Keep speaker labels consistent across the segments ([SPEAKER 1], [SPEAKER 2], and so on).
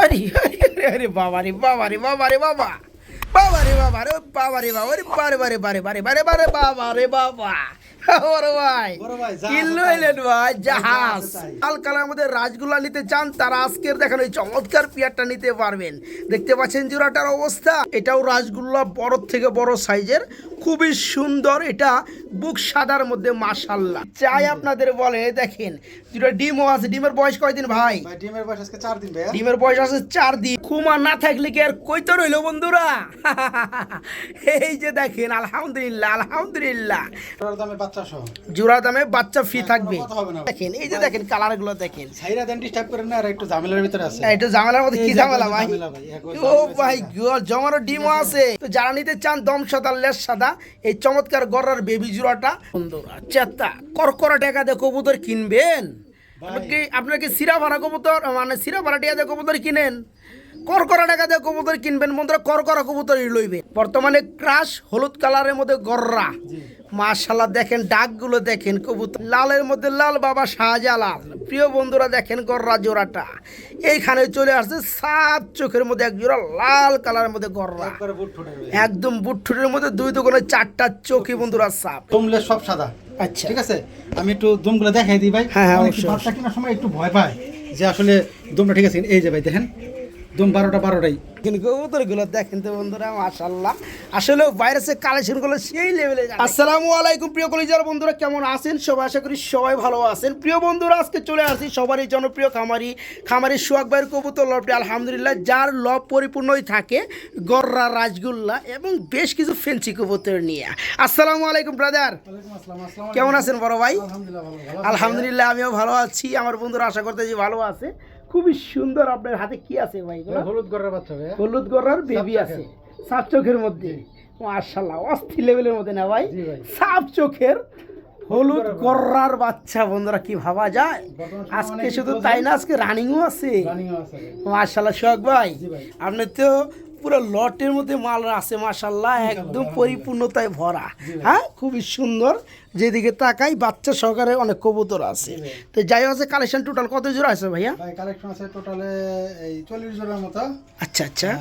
[SPEAKER 1] আরে আরে আরে আরে বাবা রে বাবা রে বাবা রে বাবা বাবা রে বাবা রে বাবা রে বাবা রে বারে বারে বারে বারে বারে বারে বাবা রে বাবা ওরে ভাই কিল্লো এলেন ভাই জাহাজ লাল কালার মধ্যে রাজগুলা নিতে চান তারা আজকের দেখেন এই চমৎকার পেয়ারটা নিতে পারবেন। দেখতে পাচ্ছেন জোড়াটার অবস্থা, এটাও রাজগুল্লা বড় থেকে বড় সাইজের, খুবই সুন্দর। এটা বুক সাদার মধ্যে মাশাআল্লাহ চাই আপনাদের বলে। দেখেন দুটো ডিমও আছে। ডিমের বয়স কয়দিন ভাই?
[SPEAKER 2] ডিমের বয়স আজকে 4 দিন ভাই।
[SPEAKER 1] ডিমের বয়স আছে 4 দিন। খুমা না থাকলে কি আর কইতে রইল বন্ধুরা। এই যে দেখেন আলহামদুলিল্লাহ আলহামদুলিল্লাহ
[SPEAKER 2] দামে বাচ্চা সহ
[SPEAKER 1] জোড়া দামে বাচ্চা ফ্রি থাকবে।
[SPEAKER 2] কথা হবে না।
[SPEAKER 1] দেখেন এই যে দেখেন কালার গুলো দেখেন।
[SPEAKER 2] ছাইরা দেন ডিস্টার্ব করেন না, আর একটু ঝামেলার ভিতরে আছে।
[SPEAKER 1] একটু ঝামেলার মধ্যে কি ঝামেলা ভাই?
[SPEAKER 2] একবার
[SPEAKER 1] ও ভাই গড, জমারও ডিমও আছে। তো যারা নিতে চান দম সাদা লেস সাদা এই চমৎকার গড়ার বেবি জোড়াটা বন্ধুরা চেতা করকরা টাকা দিয়ে কবুতর কিনবেন। আপনার কি সিরা ভাড়া কবুতর মানে সিরা ভাড়া টিয়া দিয়ে কবুতর কিনেন? করকরা টাকা দিয়ে কবুতর কিনবেন বন্ধুরা, করকরা কবুতরই লইবে। বর্তমানে ক্রাশ হলুদ কালারের মধ্যে গররা মাশাআল্লাহ দেখেন, ডাকগুলো দেখেন, কবুতর লালের মধ্যে লাল বাবা শাহজালাল। প্রিয় বন্ধুরা দেখেন গররা জোড়াটা এইখানে চলে আসছে, 7 চোখের মধ্যে এক জোড়া লাল কালারের মধ্যে গররা, একদম বুটঠুটের মধ্যে 2 দোকানে 4টা চোখই বন্ধুরা সাপ।
[SPEAKER 2] তোমলে সব সাদা।
[SPEAKER 1] আচ্ছা
[SPEAKER 2] ঠিক আছে, আমি একটু দুমগুলো দেখাই দিই ভাই।
[SPEAKER 1] হ্যাঁ
[SPEAKER 2] অবশ্যই বাচ্চা কেনার সময় একটু ভয় পায় যে আসলে দুমটা ঠিক আছে। এই যে ভাই দেখেন দুম 12টাই।
[SPEAKER 1] কবুতরগুলো দেখেন তো বন্ধুরা মাশাআল্লাহ, আসলে ভাইরাসের কালেকশনগুলো সেই লেভেলে। আসসালামু আলাইকুম প্রিয় কলিজার বন্ধুরা, কেমন আছেন সবাই? আশা করি সবাই ভালো আছেন। প্রিয় বন্ধুরা আজকে চলে আসছি সবারই জনপ্রিয় খামারি সোহাগ ভাইয়ের কবুতর লবটি আলহামদুলিল্লাহ, যার লব পরিপূর্ণই থাকে গররা রাজগুল্লা এবং বেশ কিছু ফেন্সি কবুতর নিয়ে। আসসালামু আলাইকুম ব্রাদার, কেমন আছেন বড় ভাই? আলহামদুলিল্লাহ আমিও ভালো আছি। আমার বন্ধুরা আশা করতে যে ভালো আছে। খুবই সুন্দর। আপনার হাতে কি আছে ভাই?
[SPEAKER 2] হলুদ গররার বাচ্চা ভাই।
[SPEAKER 1] হলুদ গররার বেবি আছে 7 চোখের মধ্যে মাশাআল্লাহ, অস্থির লেভেলের মধ্যে না ভাই? 7 চোখের হলুদ গররার বাচ্চা বন্ধুরা, কি ভাবা যায়? আজকে শুধু তাই না, আজকে রানিংও আছে মাশাআল্লাহ। সোহাগ ভাই আপনি তো পুরো লটের মধ্যে মাল আছে মাশাআল্লাহ, একদম পরিপূর্ণতায় ভরা। হ্যাঁ খুবই সুন্দর, যেদিকে তাকাই বাচ্চা সহকারে অনেক কবুতর আছে। তো যাই আছে কালেকশন টোটাল কত জোড়া আছে ভাইয়া?
[SPEAKER 2] ভাই কালেকশন আছে টোটালে এই 40 জোড়ার মতো।
[SPEAKER 1] আচ্ছা আচ্ছা,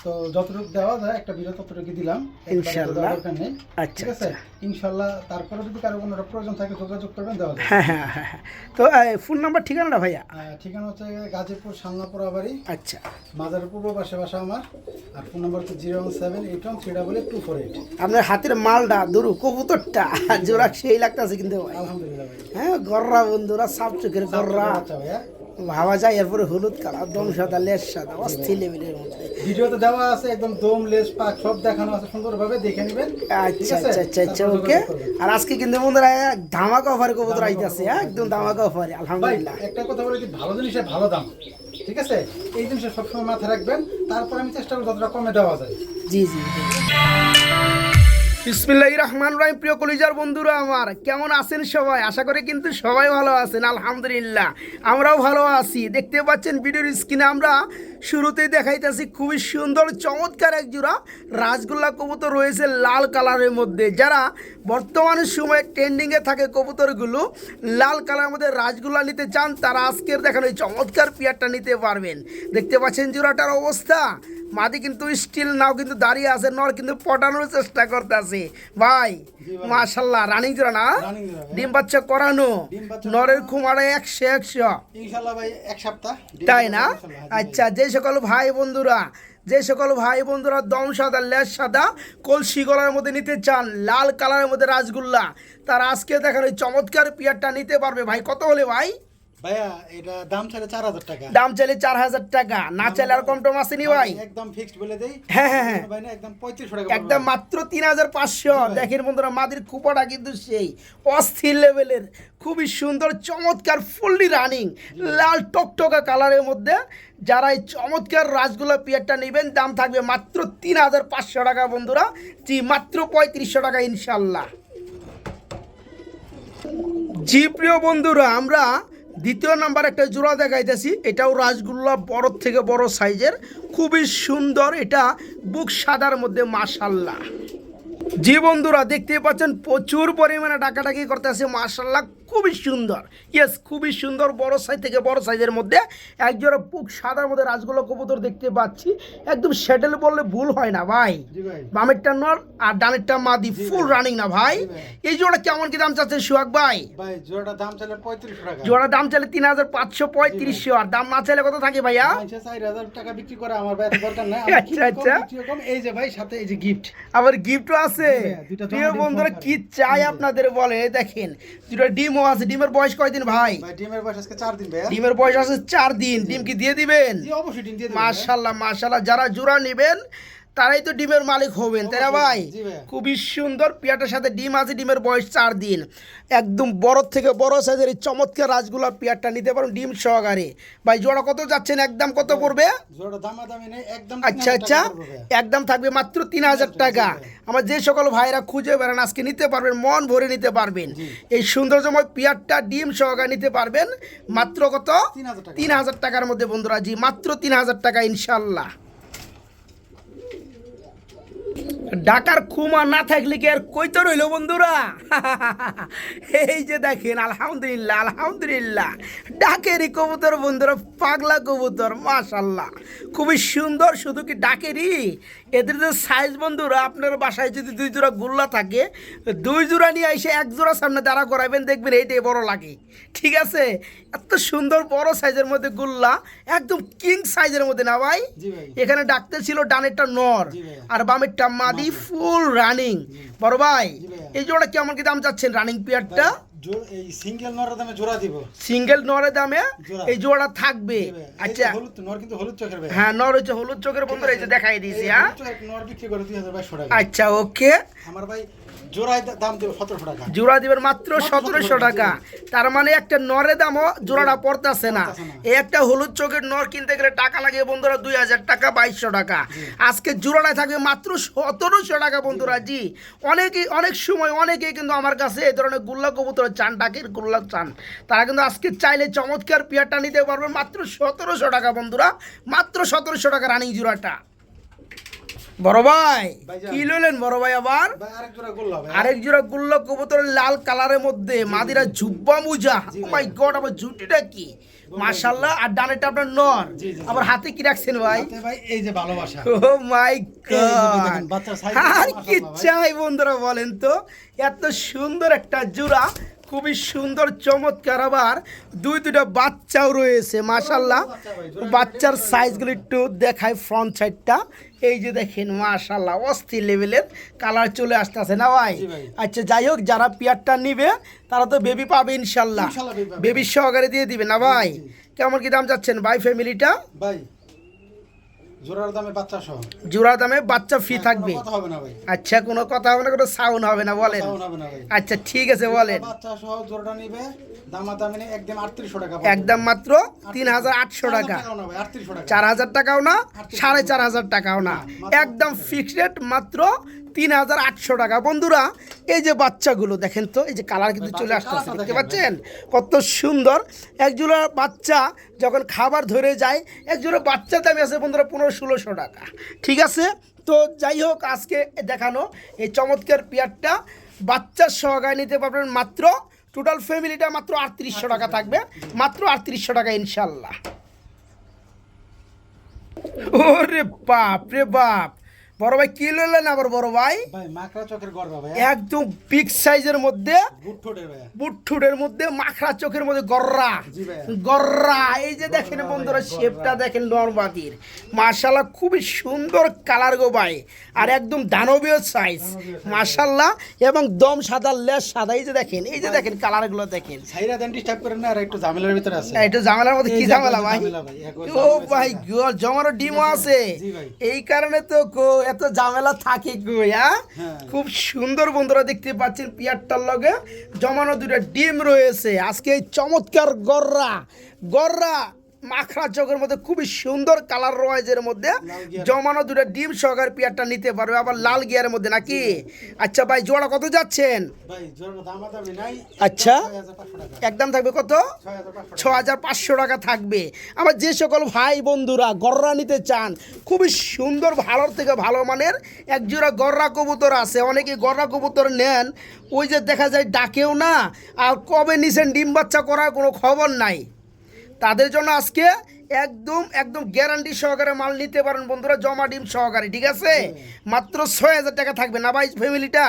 [SPEAKER 2] তো যতটুকু দেওয়া যায় একটা ভিডিও ততটুকু দিলাম ইনশাআল্লাহ।
[SPEAKER 1] আচ্ছা
[SPEAKER 2] আচ্ছা ইনশাআল্লাহ, তারপরে যদি কারো কোনো প্রয়োজন থাকে যোগাযোগ করবেন, দেওয়া যাবে।
[SPEAKER 1] হ্যাঁ হ্যাঁ হ্যাঁ। তো ফোন নাম্বার ঠিকানাটা ভাইয়া?
[SPEAKER 2] ঠিকানা হচ্ছে গাজীপুর সালনাপুরা বাড়ি।
[SPEAKER 1] আচ্ছা,
[SPEAKER 2] মাজারের পূর্ব পাশে বাসা আমার। আর ফোন নাম্বার হচ্ছে 01781383248।
[SPEAKER 1] আপনার হাতের মালটা ধরু কবুতরটা জোড়া সেই লাগতেছে কিন্তু ভাই।
[SPEAKER 2] আলহামদুলিল্লাহ ভাই।
[SPEAKER 1] হ্যাঁ গররা বন্ধুরা, সাপ চোখের গররা
[SPEAKER 2] আচ্ছা ভাইয়া,
[SPEAKER 1] ভাবা যায়। এরপরে হলুদ কালার দম সাদা লেস সাদা অস্থির লেভেলের মধ্যে।
[SPEAKER 2] ভিডিওতে দেওয়া আছে একদম দম লেস পাক সব দেখানো আছে, সুন্দরভাবে দেখে নেবেন।
[SPEAKER 1] আচ্ছা আচ্ছা আচ্ছা আচ্ছা ওকে। আর আজকে কিন্তু বন্ধুরা ধামাকা অফারে কবুতর আইতাছে, একদম ধামাকা অফারে আলহামদুলিল্লাহ।
[SPEAKER 2] একটা কথা বলে কি, ভালো জিনিসের ভালো দাম। ঠিক আছে, এই জিনিসটা সবসময় মাথায় রাখবেন। তারপর আমি চেষ্টা করব যতটা কমে দেওয়া যায়।
[SPEAKER 1] জি জি জি। বিসমিল্লাহির রহমানির রহিম। প্রিয় কলিজার বন্ধুরা আমার কেমন আছেন সবাই? আশা করি কিন্তু সবাই ভালো আছেন আলহামদুলিল্লাহ, আমরাও ভালো আছি। দেখতে পাচ্ছেন ভিডিওর স্ক্রিনে আমরা শুরুতেই দেখাইতেছি খুবই সুন্দর চমৎকার এক জোড়া রাজগোল্লা কবুতর রয়েছে লাল কালারের মধ্যে। যারা বর্তমানে সময়ে ট্রেন্ডিংয়ে থাকে কবুতরগুলো লাল কালারের মধ্যে রাজগোল্লা নিতে চান তারা আজকের দেখেন এই চমৎকার পেয়ারটা নিতে পারবেন। দেখতে পাচ্ছেন জোড়াটার অবস্থা, মাদি কিন্তু স্টিল নাও কিন্তু দাঁড়িয়ে আছে, নর কিন্তু পটানোর চেষ্টা করতেছে ভাই মাশাআল্লাহ। রানিং জোড়া না? ডিম বাচ্চা করানো, নরের খুমারা 100
[SPEAKER 2] ইনশাআল্লাহ ভাই, এক সপ্তাহ
[SPEAKER 1] তাই না? আচ্ছা, যে সকল ভাই বন্ধুরা দম সাদা লেস সাদা কলসি গলার মধ্যে নিতে চান লাল কালারের মধ্যে রাজগুল্লা, তারা আজকে দেখেন ওই চমৎকার পেয়ারটা নিতে পারবে। ভাই কত হলে ভাই?
[SPEAKER 2] ভাইয়া এটা দাম চাইলে 4000 টাকা।
[SPEAKER 1] দাম চাইলে 4000 টাকা, না চাইলে আর কম টম আসেনি ভাই?
[SPEAKER 2] একদম ফিক্সড বলে দেই।
[SPEAKER 1] হ্যাঁ হ্যাঁ হ্যাঁ,
[SPEAKER 2] ভাই না একদম 3500 টাকা,
[SPEAKER 1] একদম মাত্র 3500। দেখেন বন্ধুরা মাদির কুপাটা কিন্তু সেই অস্থির লেভেলের, খুবই সুন্দর চমৎকার ফুললি রানিং লাল টকটকা কালারের মধ্যে। যারা এই চমৎকার রাজগোল্লা পেয়ারটা নেবেন দাম থাকবে মাত্র 3500 টাকা বন্ধুরা, জি মাত্র 3500 টাকা ইনশাল্লাহ। জি প্রিয় বন্ধুরা আমরা দ্বিতীয় নাম্বার একটা জোড়া দেখাইতেছি, এটাও রাজগোল্লা বড় থেকে বড় সাইজের, খুবই সুন্দর। এটা বুক সাদার মধ্যে মাশাআল্লাহ। জি বন্ধুরা দেখতে পাচ্ছেন প্রচুর পরিমাণে ডাকাডাকি করতেছে মাশাআল্লাহ, খুবই সুন্দর, ইয়েস খুবই সুন্দর, বড় সাইজ থেকে বড় সাইজের মধ্যে একজোড়া পুক সাদার মধ্যে রাজগোল্লা কবুতর দেখতে পাচ্ছি, একদম সেটেল বললে ভুল হয় না ভাই।
[SPEAKER 2] জি ভাই।
[SPEAKER 1] বামেরটা নর আর ডানেরটা মাদি, ফুল রানিং না ভাই?
[SPEAKER 2] জি ভাই।
[SPEAKER 1] এই জোড়া কেমন কি দাম চাচ্ছেন সোহাগ ভাই?
[SPEAKER 2] ভাই জোড়াটা দাম চাইলে 3500 টাকা।
[SPEAKER 1] জোড়া দাম চাইলে 3535, আর দাম না চাইলে কত থাকে ভাইয়া?
[SPEAKER 2] 4000 টাকা বিক্রি করে, আমার ভাই এত দরকার নাই।
[SPEAKER 1] আচ্ছা, আচ্ছা।
[SPEAKER 2] এই যে ভাই সাথে এই যে গিফট।
[SPEAKER 1] আবার গিফটও আছে।
[SPEAKER 2] জি ভাই, দুইটা
[SPEAKER 1] প্রিয়
[SPEAKER 2] জমা
[SPEAKER 1] বন্ধুরা
[SPEAKER 2] ডিম
[SPEAKER 1] কি
[SPEAKER 2] ফোন করে।
[SPEAKER 1] চাই
[SPEAKER 2] জি ভাই।
[SPEAKER 1] আপনাদের বলে, এই দেখেন দুটো ডিমও আছে। ডিমের বয়স কয়দিন ভাই?
[SPEAKER 2] ভাই ডিমের বয়স আজকে 4 দিন ভাই।
[SPEAKER 1] ডিমের বয়স আছে 4 দিন। ডিম কি দিয়ে দিবেন?
[SPEAKER 2] জি অবশ্যই ডিম দিয়ে দেব।
[SPEAKER 1] মাশাআল্লাহ মাশাআল্লাহ, যারা জোড়া নেবেন তারাই তো ডিমের মালিক হবেন, তাই না ভাই?
[SPEAKER 2] জি ভাই।
[SPEAKER 1] খুবই সুন্দর পিয়াটার সাথে ডিম আছে, ডিমের বয়স 4 দিন। একদম বড় থেকে বড় সাইজের এই চমৎকার রাজগোল্লা পিয়ারটা নিতে পারেন ডিম সহকারে। ভাই জোড়া কত যাচ্ছেন, একদম কত পড়বে?
[SPEAKER 2] জোড়া দামাদামি নেই, একদম
[SPEAKER 1] আচ্ছা
[SPEAKER 2] 3000
[SPEAKER 1] আচ্ছা,
[SPEAKER 2] টাকা পড়বে ভাই।
[SPEAKER 1] একদম থাকবে মাত্র 3000 টাকা। আমার যে সকল ভাইরা খুঁজে বেড়ান আজকে নিতে পারবেন, মন ভরে নিতে পারবেন। এই সৌন্দর্যময় পিয়ারটা ডিম সহকারে নিতে পারবেন মাত্র কত?
[SPEAKER 2] 3000 টাকা।
[SPEAKER 1] 3000 টাকার মধ্যে বন্ধুরা, জি মাত্র 3000 টাকা ইনশাল্লাহ। ঢাকার খুমা না থাকলে কি আর কইতে রইল বন্ধুরা? এই যে দেখেন, আলহামদুলিল্লাহ আলহামদুলিল্লাহ, ডাকেরই কবুতর বন্ধুরা, পাগলা কবুতর মাশাল্লাহ, খুবই সুন্দর। শুধু কি ডাকেরই, এদের যে সাইজ বন্ধুরা, আপনার বাসায় যদি 2 জোড়া গুল্লা থাকে, 2 জোড়া নিয়ে এসে 1 জোড়া সামনে দাঁড়া করাবেন, দেখবেন এইটাই বড় লাগে। ঠিক আছে, এত সুন্দর বড় সাইজের মধ্যে গুল্লা, একদম কিং সাইজের মধ্যে না ভাই?
[SPEAKER 2] জি ভাই।
[SPEAKER 1] এখানে ডাকতে ছিল ডানেরটা নর
[SPEAKER 2] জি ভাই।
[SPEAKER 1] আর বামেরটা মাদি, ফুল রানিং। বড় ভাই
[SPEAKER 2] জি ভাই।
[SPEAKER 1] এই জোড়া কেমন কি দাম চাচ্ছেন রানিং পিয়ারটা?
[SPEAKER 2] এই সিঙ্গেল নরের দামে জোড়া দিব।
[SPEAKER 1] সিঙ্গেল নরের দামে
[SPEAKER 2] জোড়া।
[SPEAKER 1] এই জোড়া থাকবে।
[SPEAKER 2] জি ভাই। এই যে
[SPEAKER 1] আচ্ছা,
[SPEAKER 2] হলুদ নর কিন্তু হলুদ চোখের ভাই।
[SPEAKER 1] হ্যাঁ নর হচ্ছে হলুদ চোখের বন্ধুরা, এই যে দেখাই দিয়েছি।
[SPEAKER 2] এই
[SPEAKER 1] হ্যাঁ
[SPEAKER 2] হলুদ চোখের নর বিক্রি করে 2200 টাকা।
[SPEAKER 1] আচ্ছা ওকে,
[SPEAKER 2] আমার ভাই জোড়ায় দাম দেব 1700 টাকা।
[SPEAKER 1] জোড়া দিবেন মাত্র 1700 টাকা। তার মানে একটা নরের দামও জোড়াটা পড়তেছে না।
[SPEAKER 2] পড়তাছে না।
[SPEAKER 1] এই একটা হলুদ চোখের নর কিনতে গেলে টাকা লাগে বন্ধুরা 2000 টাকা, 2200 টাকা। আজকে জোড়াটায় থাকবে মাত্র 1700 টাকা বন্ধুরা। জি অনেকেই, অনেক সময় অনেকেই কিন্তু আমার কাছে এই ধরনের গুল্লা কবুতর চান, ডাকের গুল্লা চান, তারা কিন্তু আজকে চাইলে চমৎকার পিয়ারটা নিতে পারবেন মাত্র 1700 টাকা বন্ধুরা, মাত্র 1700 টাকা রানিং জোড়াটা। বড় ভাই
[SPEAKER 2] ভাইজান।
[SPEAKER 1] কি লইলেন বড় ভাই আবার?
[SPEAKER 2] ভাই আরেক জোড়া গোল্লা ভাই।
[SPEAKER 1] আরেক জোড়া গুল্লা কবুতরের লাল কালারের মধ্যে মাদিরা জুব্বা মুজা।
[SPEAKER 2] জি
[SPEAKER 1] ও
[SPEAKER 2] ভাই।
[SPEAKER 1] মাই গড, আবার জুটিটা কি মাশাআল্লাহ, আর ডানেরটা আপনার নর।
[SPEAKER 2] জি, জি, জি।
[SPEAKER 1] আবার হাতে কি রাখছেন ভাই?
[SPEAKER 2] হাতে ভাই এই যে ভালোবাসা।
[SPEAKER 1] ও মাই
[SPEAKER 2] যে
[SPEAKER 1] গড,
[SPEAKER 2] দেখেন, বাচ্চার size
[SPEAKER 1] আর
[SPEAKER 2] মাশাআল্লাহ
[SPEAKER 1] কি
[SPEAKER 2] ভাই।
[SPEAKER 1] চাই বন্ধুরা বলেন তো? এত সুন্দর একটা জোড়া, খুবই সুন্দর চমৎকার, আবার দুইটা বাচ্চাও রয়েছে মাশাআল্লাহ। বাচ্চার সাইজগুলো একটু দেখায়, ফ্রন্ট সাইডটা এই যে দেখেন মাশাআল্লাহ, অস্থির লেভেলের কালার চলে আসতেছে না ভাই?
[SPEAKER 2] জি ভাই।
[SPEAKER 1] আচ্ছা যাই হোক, যারা পিয়ারটা নিবে তারা তো বেবি পাবে ইনশাল্লাহ,
[SPEAKER 2] ইনশাল্লাহ baby পাবে।
[SPEAKER 1] বেবি সহকারে দিয়ে দিবে না ভাই?
[SPEAKER 2] জি, জি।
[SPEAKER 1] কেমন কি দাম যাচ্ছেন ভাই ফ্যামিলিটা?
[SPEAKER 2] ভাই জোড়ার দামে বাচ্চা সহ।
[SPEAKER 1] জোড়া দামে বাচ্চা ফ্রি
[SPEAKER 2] কোনো
[SPEAKER 1] থাকবে?
[SPEAKER 2] কথা হবে না ভাই।
[SPEAKER 1] আচ্ছা কোনো কথা হবে না, কোনো সাউন্ড হবে না বলেন?
[SPEAKER 2] সাউন্ড হবে না ভাই।
[SPEAKER 1] আচ্ছা ঠিক আছে বলেন।
[SPEAKER 2] বাচ্চা সহ জোড়াটা নিবে, দামাদামি নেই, একদম 3800 টাকা পড়বে।
[SPEAKER 1] একদম মাত্র 3800 টাকা।
[SPEAKER 2] 4000 টাকাও না ভাই, 3800 টাকা।
[SPEAKER 1] 4000 টাকাও না, 4500 টাকাও না, একদম ফিক্সড রেট মাত্র 3800 টাকা। বন্ধুরা এই যে বাচ্চাগুলো দেখেন তো, এই যে কালার কিন্তু চলে আসতেছে, দেখতে পাচ্ছেন কত সুন্দর। একজোড়া বাচ্চা যখন খাবার ধরে যায়, একজোড়া বাচ্চার দামই আছে বন্ধুরা 1500-1600 টাকা। ঠিক আছে, তো যাই হোক আজকে দেখানো এই চমৎকার পিয়ারটা বাচ্চার সহকারে নিতে পারবেন মাত্র, টোটাল ফ্যামিলিটা মাত্র 3800 টাকা থাকবে, মাত্র 3800 টাকা ইনশাল্লাহ। ওরে বাপ রে বাপ, বড় ভাই কি লইলেন আবার বড় ভাই?
[SPEAKER 2] ভাই মাকড়া চোখের গড়বা ভাই।
[SPEAKER 1] একদম বিগ সাইজের মধ্যে,
[SPEAKER 2] বুট ঠোঁটের ভাই।
[SPEAKER 1] বুটঠুটের মধ্যে, মাখরা চোখের মধ্যে গররা,
[SPEAKER 2] জি ভাই।
[SPEAKER 1] গররা। এই যে দেখেন বন্ধুরা শেপটা দেখেন নরমাদির, মাশাআল্লাহ খুবই সুন্দর কালার গো ভাই, আর একদম দানবীয় সাইজ মাশাআল্লাহ, এবং দম সাদা, লেজ সাদা। এই যে দেখেন, এই যে দেখেন কালারগুলো দেখেন।
[SPEAKER 2] ছাইরা দেন, ডিস্টার্ব করেন না, আর একটু ঝামেলার ভিতরে আছে।
[SPEAKER 1] এটা ঝামেলার মধ্যে কি
[SPEAKER 2] এই যে
[SPEAKER 1] ঝামেলা ভাই?
[SPEAKER 2] ঝামেলা ভাই,
[SPEAKER 1] ও ভাই গড, জমানো ডিমও আছে।
[SPEAKER 2] জি ভাই।
[SPEAKER 1] এই কারণে তো এত ঝামেলা থাকে গো। হ্যাঁ
[SPEAKER 2] হ্যাঁ।
[SPEAKER 1] খুব সুন্দর বন্ধুরা দেখতে পাচ্ছেন পিয়ারটার লগে জমানো 2টা ডিম রয়েছে। আজকে এই চমৎকার গররা, গররা মাখরা চোখের মধ্যে খুবই সুন্দর কালার রয়েজের মধ্যে জমানো দুটো ডিম সহকারে পেয়ারটা নিতে পারবে, আবার লাল গিয়ারের মধ্যে নাকি? আচ্ছা ভাই জোড়া কত যাচ্ছেন?
[SPEAKER 2] ভাই জোড়া দামাদামি নাই,
[SPEAKER 1] আচ্ছা
[SPEAKER 2] 6500 টাকা,
[SPEAKER 1] একদম থাকবে কত?
[SPEAKER 2] 6500
[SPEAKER 1] 6500 টাকা থাকবে। আমার যে সকল ভাই বন্ধুরা গররা নিতে চান, খুবই সুন্দর ভালোর থেকে ভালো মানের এক জোড়া গররা কবুতর আছে। অনেকে গররা কবুতর নেন, ওই যে দেখা যায় ডাকেও না, আর কবে নিছেন ডিম বাচ্চা করার কোনো খবর নাই। তাদের জন্য আজকে একদম একদম গ্যারান্টি সহকারে মাল নিতে পারেন বন্ধুরা, জমা ডিম সহকারে, ঠিক আছে? মাত্র 6000 টাকা থাকবে না ভাই ফ্যামিলিটা?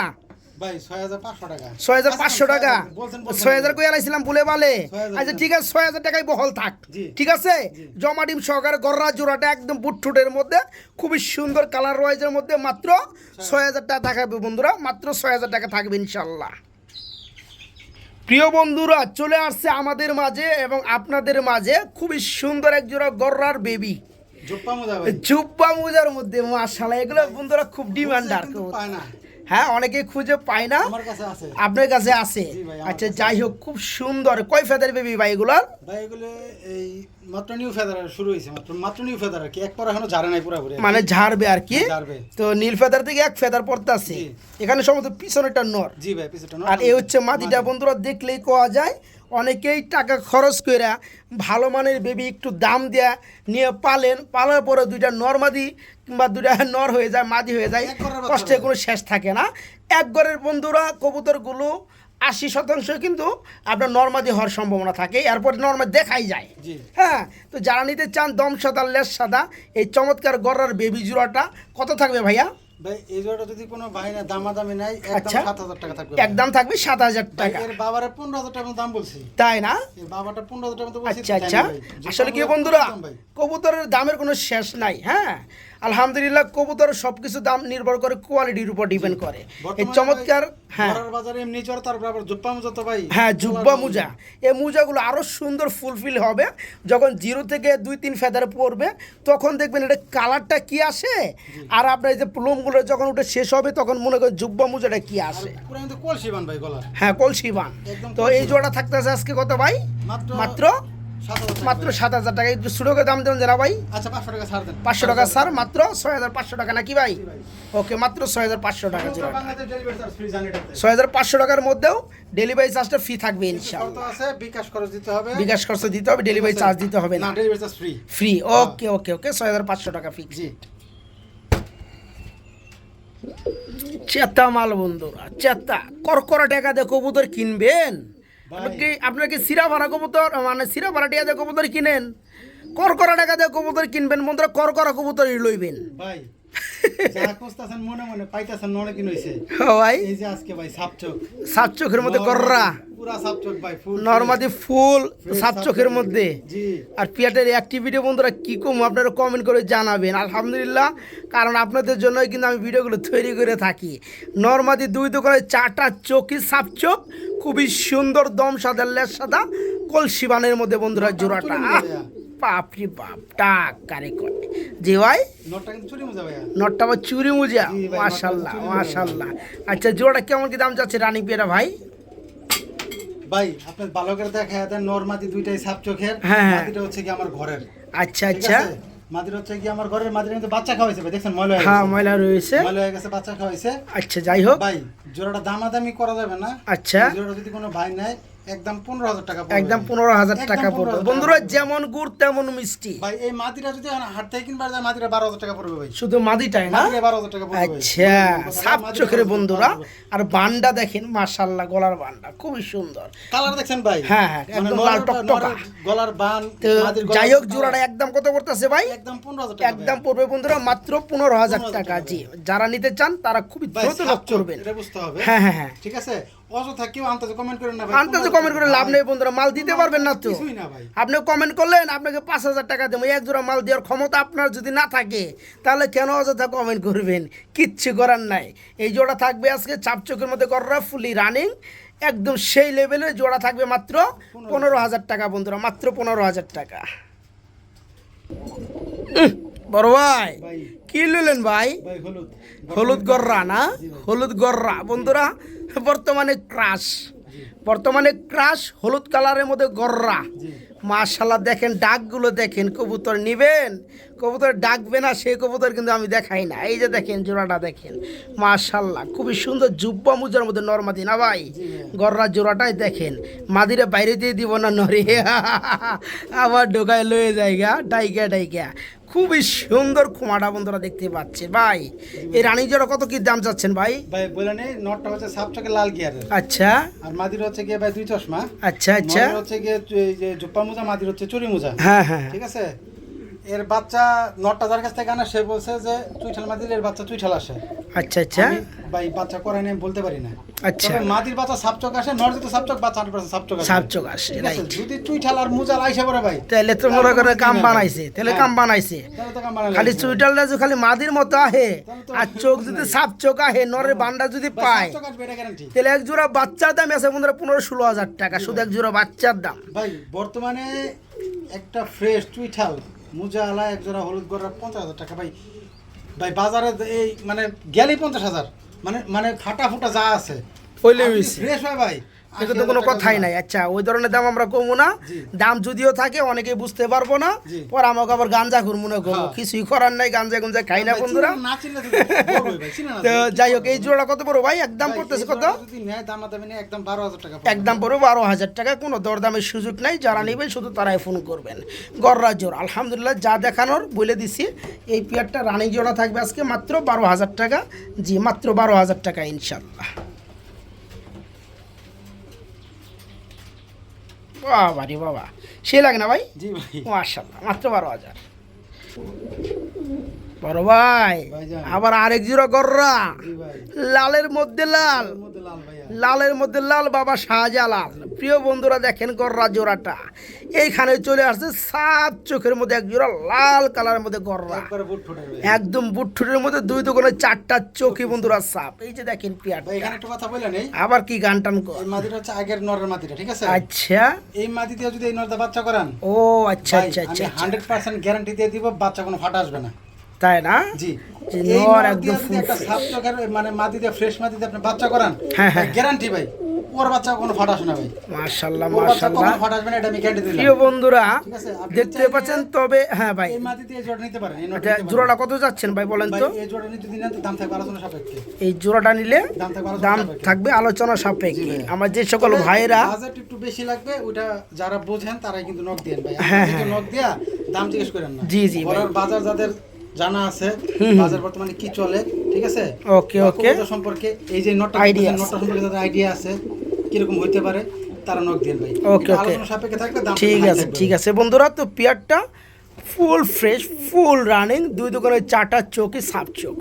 [SPEAKER 2] ভাই 6500 টাকা,
[SPEAKER 1] 6500 টাকা,
[SPEAKER 2] বলছেন
[SPEAKER 1] 6000 কই আলাইছিলাম ভুলে বালে।
[SPEAKER 2] 6000
[SPEAKER 1] আচ্ছা ঠিক আছে, 6000 টাকায় বহল থাক,
[SPEAKER 2] জি।
[SPEAKER 1] ঠিক আছে? জমা ডিম সহকারে গররা জোড়াটা একদম বুটঠুটের মধ্যে খুবই সুন্দর কালার রয়েজের মধ্যে মাত্র 6000 টাকা থাকবে বন্ধুরা, মাত্র 6000 টাকা থাকবে ইনশাল্লাহ। প্রিয় বন্ধুরা চলে আসছে আমাদের মাঝে এবং আপনাদের মাঝে খুবই সুন্দর এক জোড়া গররার বেবি
[SPEAKER 2] জোপ্পা মোজা ভাই,
[SPEAKER 1] জুব্বা মোজার মধ্যে, মাশাআল্লাহ এগুলো বন্ধুরা খুব ডিমান্ডার।
[SPEAKER 2] কিন্তু পায় না,
[SPEAKER 1] হ্যাঁ অনেকে খুঁজে পায় না,
[SPEAKER 2] আমার কাছে আছে
[SPEAKER 1] আপনার কাছে আছে।
[SPEAKER 2] জি ভাই, আমার
[SPEAKER 1] আচ্ছা
[SPEAKER 2] কাছে
[SPEAKER 1] যাই হোক, খুব সুন্দর। কয় ফেদার বেবি ভাই এগুলার?
[SPEAKER 2] ভাই। এগুলো এই মাত্র নিউ ফেদার শুরু হয়েছে, মাত্র নিউ ফেদার আর কি, এক পর এখনো ঝাড়ে নাই পুরোপুরি,
[SPEAKER 1] মানে ঝাড়বে আর কি।
[SPEAKER 2] ঝাড়বে।
[SPEAKER 1] তো নীল ফেদার থেকে এক ফেদার পড়তে আছে
[SPEAKER 2] জি।
[SPEAKER 1] এখানে সম্ভবত পিছনেটা নর,
[SPEAKER 2] জি ভাই পিছটা
[SPEAKER 1] আর এই হচ্ছে মাদিটা বন্ধুরা, দেখলেই কোয়া যায়। অনেকেই টাকা খরচ করে ভালো মানের বেবি একটু দাম দেয়া নিয়ে পালার পরে দুইটা নর মাদি কিংবা দুইটা নর হয়ে যায়, মাদি হয়ে যায়,
[SPEAKER 2] এক ঘরের বাচ্চা
[SPEAKER 1] কষ্টের কোনো শেষ থাকে না। এক ঘরের বন্ধুরা কবুতরগুলো 80% কিন্তু আপনার নর্মাদি হওয়ার সম্ভাবনা থাকে, এরপর নর্মাদি দেখাই যায়।
[SPEAKER 2] জি।
[SPEAKER 1] হ্যাঁ, তো যারা নিতে চান দম সাদা লেস সাদা এই চমৎকার গড়ার বেবি জোড়াটা কত থাকবে ভাইয়া?
[SPEAKER 2] ভাই এই জোড়াটা যদি কোনো ভাই না দামাদামি নাই, একদম
[SPEAKER 1] আচ্ছা।
[SPEAKER 2] 7000 টাকা থাকবে।
[SPEAKER 1] একদম থাকবে 7000
[SPEAKER 2] ভাই,
[SPEAKER 1] টাকা,
[SPEAKER 2] এর বাবারে 15000 টাকা দাম বলছি,
[SPEAKER 1] তাই না?
[SPEAKER 2] এর বাবাটা 15000 টাকা তো বলছি।
[SPEAKER 1] আচ্ছা আচ্ছা, আসলে কি বন্ধুরা কবুতরের দামের কোনো শেষ নাই। হ্যাঁ আলহামদুলিল্লাহ, কবুতরের সব কিছু দাম নির্ভর করে কোয়ালিটির উপর ডিপেন্ড করে। এই চমৎকার, হ্যাঁ
[SPEAKER 2] বাজারে এমনি চড়, তারপর আবার জুপ্পা মোজা তো ভাই,
[SPEAKER 1] হ্যাঁ জুব্বা মোজা, এই মোজাগুলো আরও সুন্দর ফুলফিল হবে যখন 0 থেকে 2-3 ফেদারে পড়বে, তখন দেখবেন এটা কালারটা কি আসে, আর আপনার এই যে প্লমগুলো যখন ওটা শেষ হবে তখন মনে করেন জুব্বা মোজাটা কি আসে।
[SPEAKER 2] পুরো কিন্তু কলসিবান ভাই গলা,
[SPEAKER 1] হ্যাঁ কলসিবান।
[SPEAKER 2] একদম
[SPEAKER 1] তো এই জোড়া থাকতেছে আজকে কত ভাই? মাত্র 7000 টাকা। একটু ছোটো করে দাম দেবেন জানা ভাই?
[SPEAKER 2] আচ্ছা 500 টাকা ছাড় দেন।
[SPEAKER 1] 500 টাকা স্যার, মাত্র 6500 টাকা নাকি ভাই? ওকে, মাত্র 6500 টাকা জোড়া।
[SPEAKER 2] বাংলাদেশ ডেলিভারি চার্জ ফ্রি জানি এটাতে।
[SPEAKER 1] 6500 টাকার মধ্যেও ডেলিভারি চার্জটা ফ্রি থাকবে ইনশাআল্লাহ।
[SPEAKER 2] কত আছে? বিকাশ খরচ দিতে হবে,
[SPEAKER 1] বিকাশ খরচ দিতে হবে, ডেলিভারি চার্জ দিতে হবে না।
[SPEAKER 2] না ডেলিভারি চার্জ ফ্রি।
[SPEAKER 1] ফ্রি, ওকে ওকে ওকে, 6500 টাকা ফিক্স।
[SPEAKER 2] জি।
[SPEAKER 1] চেতা মাল বন্ধুরা, চেতা করকরা টাকা দিয়ে কবুতর কিনবেন? আপনার কি সিরা ভাড়া কবুতর, মানে সিরা ভাড়া টাকা দিয়ে কবুতর কিনেন? করকরা টাকা দিয়ে কবুতর কিনবেন বন্ধুরা, করকরা কবুতরই লইবেন
[SPEAKER 2] ভাই যা খুঁজতাছেন মনে মনে পাইতাছেন, মনে কি হইছে
[SPEAKER 1] ভাই?
[SPEAKER 2] এই যে আজকে ভাই সাপচোক,
[SPEAKER 1] সাত চোখের মধ্যে কররা,
[SPEAKER 2] পুরা সাপচোক ভাই, ফুল
[SPEAKER 1] নরমাদি ফুল সাত চোখের মধ্যে।
[SPEAKER 2] জি।
[SPEAKER 1] আর পিয়াটের অ্যাক্টিভিটি বন্ধুরা কী কম আপনারা কমেন্ট করে জানাবেন আলহামদুলিল্লাহ, কারণ আপনাদের জন্যই কিন্তু আমি ভিডিওগুলো তৈরি করে থাকি। নরমাদি 2 দোকানে 4টা চোখই সাপ চোখ, খুবই সুন্দর দম সাদা লেস সাদা কলসিবানের মধ্যে বন্ধুরা জোড়াটা। বাপরে বাপ, টাক কারে করে জি ভাই,
[SPEAKER 2] নটটা কিন্তু চুরি মজা ভাইয়া,
[SPEAKER 1] নটটা আবার চুরি মুজা,
[SPEAKER 2] জি ভাই,
[SPEAKER 1] মাশাল্লাহ
[SPEAKER 2] নটটা চুরি মুজা।
[SPEAKER 1] মাশাল্লাহ। আচ্ছা জোড়াটা কেমন কি দাম যাচ্ছে রানিং পেয়ারা ভাই?
[SPEAKER 2] ভাই আপনার ভালো করে দেখা দেন, নরমাদি দুইটাই সাপচোখের,
[SPEAKER 1] হ্যাঁ, হ্যাঁ।
[SPEAKER 2] মাদিটা হচ্ছে কি আমার ঘরের।
[SPEAKER 1] আচ্ছা
[SPEAKER 2] ঠিক
[SPEAKER 1] আচ্ছা,
[SPEAKER 2] আছে? মাদিটা হচ্ছে কি আমার ঘরের, মাদিটা কিন্তু বাচ্চা খাওয়াইছে ভাই, দেখছেন ময়লা হয়ে
[SPEAKER 1] হ্যাঁ
[SPEAKER 2] গেছে,
[SPEAKER 1] ময়লা রয়েছে।
[SPEAKER 2] ময়লা হয়ে গেছে, বাচ্চা খাওয়াইছে।
[SPEAKER 1] আচ্ছা যাই হোক
[SPEAKER 2] ভাই জোড়াটা দামাদামি করা যাবে না।
[SPEAKER 1] আচ্ছা,
[SPEAKER 2] এই জোড়াটা যদি কোনো ভাই নেয় একদম 15000 টাকা পড়বে।
[SPEAKER 1] একদম 15000 টাকা
[SPEAKER 2] একদম
[SPEAKER 1] পড়বে
[SPEAKER 2] 15,000
[SPEAKER 1] বন্ধুরা,
[SPEAKER 2] টাকা
[SPEAKER 1] যেমন গুড় তেমন মিষ্টি।
[SPEAKER 2] ভাই এই মাদিটা যদি হাট থেকে কিনবার যায়, মাদিটা 12000 টাকা পড়বে ভাই,
[SPEAKER 1] শুধু মাদিটাই না?
[SPEAKER 2] মাদিটা 12000 টাকা পড়বে ভাই।
[SPEAKER 1] আচ্ছা, সাপ
[SPEAKER 2] মাদিটা
[SPEAKER 1] চোখের
[SPEAKER 2] 12000
[SPEAKER 1] বন্ধুরা।
[SPEAKER 2] পড়বে।
[SPEAKER 1] আর বান্ডা দেখেন মাশাআল্লাহ, গলার বান্ডা খুবই সুন্দর।
[SPEAKER 2] কালার দেখছেন ভাই?
[SPEAKER 1] হ্যাঁ, হ্যাঁ,
[SPEAKER 2] মানে
[SPEAKER 1] একদম লাল টকটকা।
[SPEAKER 2] গলার বান,
[SPEAKER 1] তো
[SPEAKER 2] মাদির গলার
[SPEAKER 1] যাই হোক
[SPEAKER 2] কালার।
[SPEAKER 1] জোড়াটা একদম কত পড়তেছে ভাই?
[SPEAKER 2] একদম 15000 টাকা।
[SPEAKER 1] একদম পড়বে বন্ধুরা মাত্র 15000 টাকা। জি, যারা নিতে চান তারা খুবই
[SPEAKER 2] ভাই
[SPEAKER 1] দ্রুত নক করবেন।
[SPEAKER 2] এটা বুঝতে হবে।
[SPEAKER 1] হ্যাঁ হ্যাঁ হ্যাঁ,
[SPEAKER 2] ঠিক আছে, অযথা কেউ আন্তাজে কমেন্ট করেন না ভাই।
[SPEAKER 1] আন্তাজে কমেন্ট করে লাভ নেই বন্ধুরা, মাল দিতে পারবেন না তো।
[SPEAKER 2] কিছুই না ভাই।
[SPEAKER 1] আপনি কমেন্ট করলেন আপনাকে 5000 টাকা দেবো, এক জোড়া মাল দেওয়ার ক্ষমতা আপনার যদি না থাকে তাহলে কেন অযথা কমেন্ট করবেন? কিচ্ছু করার নাই। এই জোড়া থাকবে আজকে চাপচোখের মধ্যে কররা ফুলি রানিং, একদম সেই লেভেলে জোড়া থাকবে মাত্র 15000 টাকা বন্ধুরা, মাত্র 15000 টাকা। বড় ভাই
[SPEAKER 2] ভাই
[SPEAKER 1] কি নিলেন ভাই?
[SPEAKER 2] ভাই হলুদ
[SPEAKER 1] হলুদ গররা না? হলুদ গররা বন্ধুরা বর্তমানে ক্রাশ, বর্তমানে ক্রাশ হলুদ কালারের মধ্যে গররা।
[SPEAKER 2] জি
[SPEAKER 1] মাশাল্লাহ দেখেন ডাকগুলো দেখেন, কবুতর নিবেন কবুতর ডাকবে না সেই কবুতর কিন্তু আমি দেখাই না। এই যে দেখেন জোড়াটা দেখেন মাশাল্লাহ খুবই সুন্দর জুব্বা মুজার মধ্যে নরমাদি না ভাই, গররা জোড়াটাই দেখেন। মাদিরে বাইরে দিয়ে দিব না নরে আবার ঢোকায় লয়ে জায়গা ডাইকা ডাইকা। খুবই সুন্দর খুমাটা বন্ধুরা দেখতে পাচ্ছেন ভাই। এই রানী জোড়া কত কি দাম যাচ্ছেন ভাই?
[SPEAKER 2] ভাই বলে নেই, নটটা হচ্ছে সাপটাকে লাল গিয়ারের,
[SPEAKER 1] আচ্ছা
[SPEAKER 2] আর মাদির হচ্ছে গিয়ে ভাই 2 চশমা।
[SPEAKER 1] আচ্ছা আচ্ছা
[SPEAKER 2] নরের হচ্ছে গিয়ে এই যে জুপ্পা মোজা, মাদির হচ্ছে চুরি মোজা।
[SPEAKER 1] হ্যাঁ হ্যাঁ
[SPEAKER 2] ঠিক আছে। এর বাচ্চা নটটা যার কাছ থেকে আনা সে বলছে যে চুইঠাল মাদির এর বাচ্চা চুইঠাল আসে।
[SPEAKER 1] আচ্ছা আচ্ছা
[SPEAKER 2] আমি ভাই বাচ্চা করাই আমি বলতে পারি না।
[SPEAKER 1] আচ্ছা
[SPEAKER 2] তবে মাদির বাচ্চা সাপচক আসে, নর যদি সাপচক বাচ্চা 100% সাপচক আসে।
[SPEAKER 1] সাপচোক আসে
[SPEAKER 2] ঠিক আছে?
[SPEAKER 1] রাইট।
[SPEAKER 2] যদি চুইঠাল আর মুজাল আইসা পড়ে ভাই,
[SPEAKER 1] তাহলে তো মনে করে কাম বানাইছে, তাহলে কাম বানাইছে।
[SPEAKER 2] তাহলে তো কাম বানাইলে
[SPEAKER 1] খালি
[SPEAKER 2] লাগবে।
[SPEAKER 1] চুইটালটা যে খালি মাদির মতো আহে
[SPEAKER 2] তাহলে তো
[SPEAKER 1] আর চোখ যদি সাপ চোখ আহে নরের বান্ডা যদি
[SPEAKER 2] ভাই,
[SPEAKER 1] পায়
[SPEAKER 2] সাপচক আসবে, এটা গ্যারান্টি।
[SPEAKER 1] তাহলে এক জোড়া বাচ্চার দাম আছে বন্ধুরা 15-16 হাজার টাকা, শুধু এক জোড়া বাচ্চার দাম।
[SPEAKER 2] ভাই বর্তমানে একটা ফ্রেশ চুইঠাল মুজা আলা এক জোড়া হলুদ গড়া 50,000 টাকা ভাই। ভাই বাজারে এই মানে গেলেই 50,000, মানে মানে ফাটা ফুটা যা আছে
[SPEAKER 1] হইলে হইছে।
[SPEAKER 2] ফ্রেশ হয় ভাই,
[SPEAKER 1] এটা তো কোনো কথাই নাই। আচ্ছা ওই ধরনের দাম আমরা কমবো না,
[SPEAKER 2] জি।
[SPEAKER 1] দাম যদিও থাকে অনেকে বুঝতে পারবো না,
[SPEAKER 2] জি।
[SPEAKER 1] পর আমাকে আবার গাঞ্জা ঘুর মনে করবো,
[SPEAKER 2] হ্যাঁ।
[SPEAKER 1] কিছুই করার নাই, গাঞ্জা গুঞ্জা খাই না
[SPEAKER 2] ভাই,
[SPEAKER 1] বন্ধুরা।
[SPEAKER 2] চিনা না চিনলে তো বলবোই ভাই, চিনা না
[SPEAKER 1] তো
[SPEAKER 2] চিনলে
[SPEAKER 1] যাই হোক এই জোড়া কত বড় ভাই? একদম
[SPEAKER 2] ভাই,
[SPEAKER 1] পড়তেছে
[SPEAKER 2] এই
[SPEAKER 1] কত?
[SPEAKER 2] জোড়াটা যদি নেয় দামাদামি নেয় একদম 12,000 টাকা পড়বে।
[SPEAKER 1] একদম পড়বে 12,000 টাকা, কোনো দরদামের সুযোগ নাই। যারা নেবেন শুধু তারাই ফোন করবেন। গররা জোর আলহামদুলিল্লাহ যা দেখানোর বলে দিছি। এই পেয়ারটা রানিং জোড়া থাকবে আজকে মাত্র 12,000 টাকা। জি মাত্র 12,000 টাকা ইনশাল্লাহ। বাবা রে বাবা, সে লাগে না ভাই?
[SPEAKER 2] জি ভাই।
[SPEAKER 1] মাশাল্লাহ মাত্র 12,000। বড় ভাই
[SPEAKER 2] ভাইজান।
[SPEAKER 1] আবার আরেক জোড়া গররা,
[SPEAKER 2] জি ভাই।
[SPEAKER 1] লালের মধ্যে লাল,
[SPEAKER 2] এর মধ্যে লাল ভাইয়া।
[SPEAKER 1] লালের মধ্যে লাল বাবা শাহজালাল। প্রিয় বন্ধুরা দেখেন গররা জোড়াটা এইখানে চলে আসছে, সাত চোখের মধ্যে এক জোড়া লাল কালারের মধ্যে গররা,
[SPEAKER 2] একবারে বুট ফুটে ভাই।
[SPEAKER 1] একদম বুটঠুটের মধ্যে দুই দোকানে 4টা চোখই বন্ধুরা সাপ। এই যে দেখেন
[SPEAKER 2] ভাই
[SPEAKER 1] পিয়ারটা,
[SPEAKER 2] এখানে একটা কথা বলে নেই,
[SPEAKER 1] আবার কি গান টান কর।
[SPEAKER 2] এই মাদিটা হচ্ছে আগের নরের মাদিটা, ঠিক আছে?
[SPEAKER 1] আচ্ছা
[SPEAKER 2] এই মাদি দিয়ে যদি এই নরদা বাচ্চা করান,
[SPEAKER 1] ও আচ্ছা
[SPEAKER 2] ভাই,
[SPEAKER 1] আচ্ছা
[SPEAKER 2] আমি
[SPEAKER 1] আচ্ছা আচ্ছা।
[SPEAKER 2] 100% গ্যারান্টি দিয়ে দিব বাচ্চা কোনো ফাটা আসবে না।
[SPEAKER 1] তাই না?
[SPEAKER 2] জি।
[SPEAKER 1] যে
[SPEAKER 2] এই
[SPEAKER 1] নর
[SPEAKER 2] নর
[SPEAKER 1] একদম
[SPEAKER 2] দিয়ে যদি
[SPEAKER 1] ফুল
[SPEAKER 2] একটা
[SPEAKER 1] ফ্রেশ।
[SPEAKER 2] সাপ চোখের মানে মাদি দিয়ে ফ্রেশ মাদি দিয়ে আপনি বাচ্চা করান,
[SPEAKER 1] হ্যাঁ, হ্যাঁ।
[SPEAKER 2] গ্যারান্টি ভাই ওর বাচ্চা কোনো ফাটা আসবে না ভাই।
[SPEAKER 1] মাশাআল্লাহ
[SPEAKER 2] ওর বাচ্চা
[SPEAKER 1] মাশাআল্লাহ।
[SPEAKER 2] কোনো ফাটা আসবে না, এটা আমি গ্যারান্টি দিলাম।
[SPEAKER 1] প্রিয় বন্ধুরা
[SPEAKER 2] ঠিক আছে? আপনি
[SPEAKER 1] দেখতে
[SPEAKER 2] চাইলে
[SPEAKER 1] পাচ্ছেন, তবে হ্যাঁ ভাই
[SPEAKER 2] এই মাদি দিয়ে জোড়া নিতে পারেন, এই নরটা
[SPEAKER 1] আচ্ছা
[SPEAKER 2] নিতে পারেন।
[SPEAKER 1] জোড়াটা কত যাচ্ছেন ভাই বলেন
[SPEAKER 2] ভাই
[SPEAKER 1] তো?
[SPEAKER 2] এই জোড়া নিতে দিন তো দাম থাকবে আলোচনা সাপেক্ষে।
[SPEAKER 1] এই জোড়াটা নিলে
[SPEAKER 2] দাম থাকবে আলোচনা
[SPEAKER 1] দাম
[SPEAKER 2] সাপেক্ষে।
[SPEAKER 1] থাকবে আলোচনা
[SPEAKER 2] জি
[SPEAKER 1] সাপেক্ষে।
[SPEAKER 2] ভাই।
[SPEAKER 1] আমার যে সকল
[SPEAKER 2] তবে
[SPEAKER 1] ভাইরা
[SPEAKER 2] বাজেট একটু বেশি লাগবে, ওটা যারা বোঝেন তারাই কিন্তু নক দেন ভাই।
[SPEAKER 1] হ্যাঁ,
[SPEAKER 2] আপনি
[SPEAKER 1] হ্যাঁ।
[SPEAKER 2] নক দিয়া দাম জিজ্ঞেস করেন না।
[SPEAKER 1] জি, জি ভাই।
[SPEAKER 2] বড় বাজার যাদের জানা আছে, বাজার বর্তমানে কি চলে, ঠিক আছে?
[SPEAKER 1] ওকে
[SPEAKER 2] বা
[SPEAKER 1] ওকে
[SPEAKER 2] কবুতর সম্পর্কে এই যে নটটা
[SPEAKER 1] Idea আছে।
[SPEAKER 2] নটটা সম্পর্কে যাদের আইডিয়া আছে কিরকম হইতে পারে তারা নক দেন ভাই।
[SPEAKER 1] ওকে,
[SPEAKER 2] এটা
[SPEAKER 1] ওকে।
[SPEAKER 2] আলোচনা সাপেক্ষে থাকবে, দাম
[SPEAKER 1] ঠিক
[SPEAKER 2] হাই
[SPEAKER 1] আছে
[SPEAKER 2] থাকবে।
[SPEAKER 1] ঠিক আছে বন্ধুরা। তো পেয়ারটা ফুল ফ্রেশ ফুল রানিং, দুই দোকানে 4টা চোখই সাপ চোখ।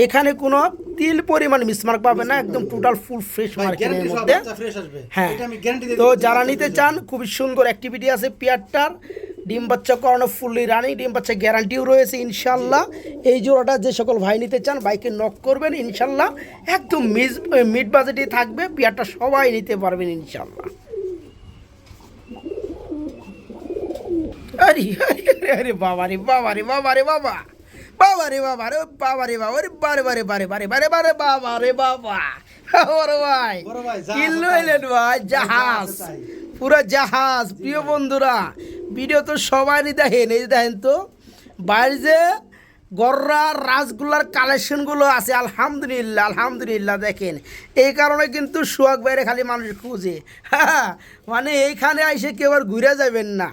[SPEAKER 1] এখানে কোনো তিল পরিমাণ মিসমার্ক পাবে না, একদম টোটাল ফুল ফ্রেশ
[SPEAKER 2] ভাই
[SPEAKER 1] মার্কেটের
[SPEAKER 2] গ্যারান্টি সব
[SPEAKER 1] মধ্যে।
[SPEAKER 2] বাচ্চা ফ্রেশ আসবে,
[SPEAKER 1] হ্যাঁ
[SPEAKER 2] এটা আমি গ্যারান্টি দিয়ে
[SPEAKER 1] তো
[SPEAKER 2] দিচ্ছি,
[SPEAKER 1] যারা
[SPEAKER 2] বাচ্চা
[SPEAKER 1] নিতে
[SPEAKER 2] fresh
[SPEAKER 1] চান
[SPEAKER 2] আসবে।
[SPEAKER 1] খুবই সুন্দর অ্যাক্টিভিটি আছে পেয়ারটার। ডিম বাচ্চা করানো ফুললি রানিং, ডিম বাচ্চা গ্যারান্টিও রয়েছে ইনশাল্লাহ। এই জোড়াটা যে সকল ভাই নিতে চান বাইকে নক করবেন ইনশাল্লাহ, একদম মিড বাজেটই থাকবে। পেয়ারটা সবাই নিতে পারবেন ইনশাল্লাহ। আরে আরে আরে আরে বাবা রে বাবা রে বাবা রে বাবা, বাবা রে বাবা রে বাবা রে বাবা রে বারে বারে বারে বারে বারে বারে বাবা রে বাবা। বড় ভাই
[SPEAKER 2] বড় ভাই, জাহাজ
[SPEAKER 1] কিনলো
[SPEAKER 2] আছে।
[SPEAKER 1] এলেন ভাই, জাহাজ,
[SPEAKER 2] তাই।
[SPEAKER 1] পুরো জাহাজ। প্রিয় বন্ধুরা ভিডিও তো সবারই দেখেন, এই যে দেখেন তো বাইরে যে গররা রাসগুলার কালেকশনগুলো আছে আলহামদুলিল্লাহ আলহামদুলিল্লাহ দেখেন। এই কারণে কিন্তু সোহাগ বাইরে খালি মানুষ খুঁজে, হ্যাঁ মানে এইখানে এসে কেউ আর ঘুরে যাবেন না,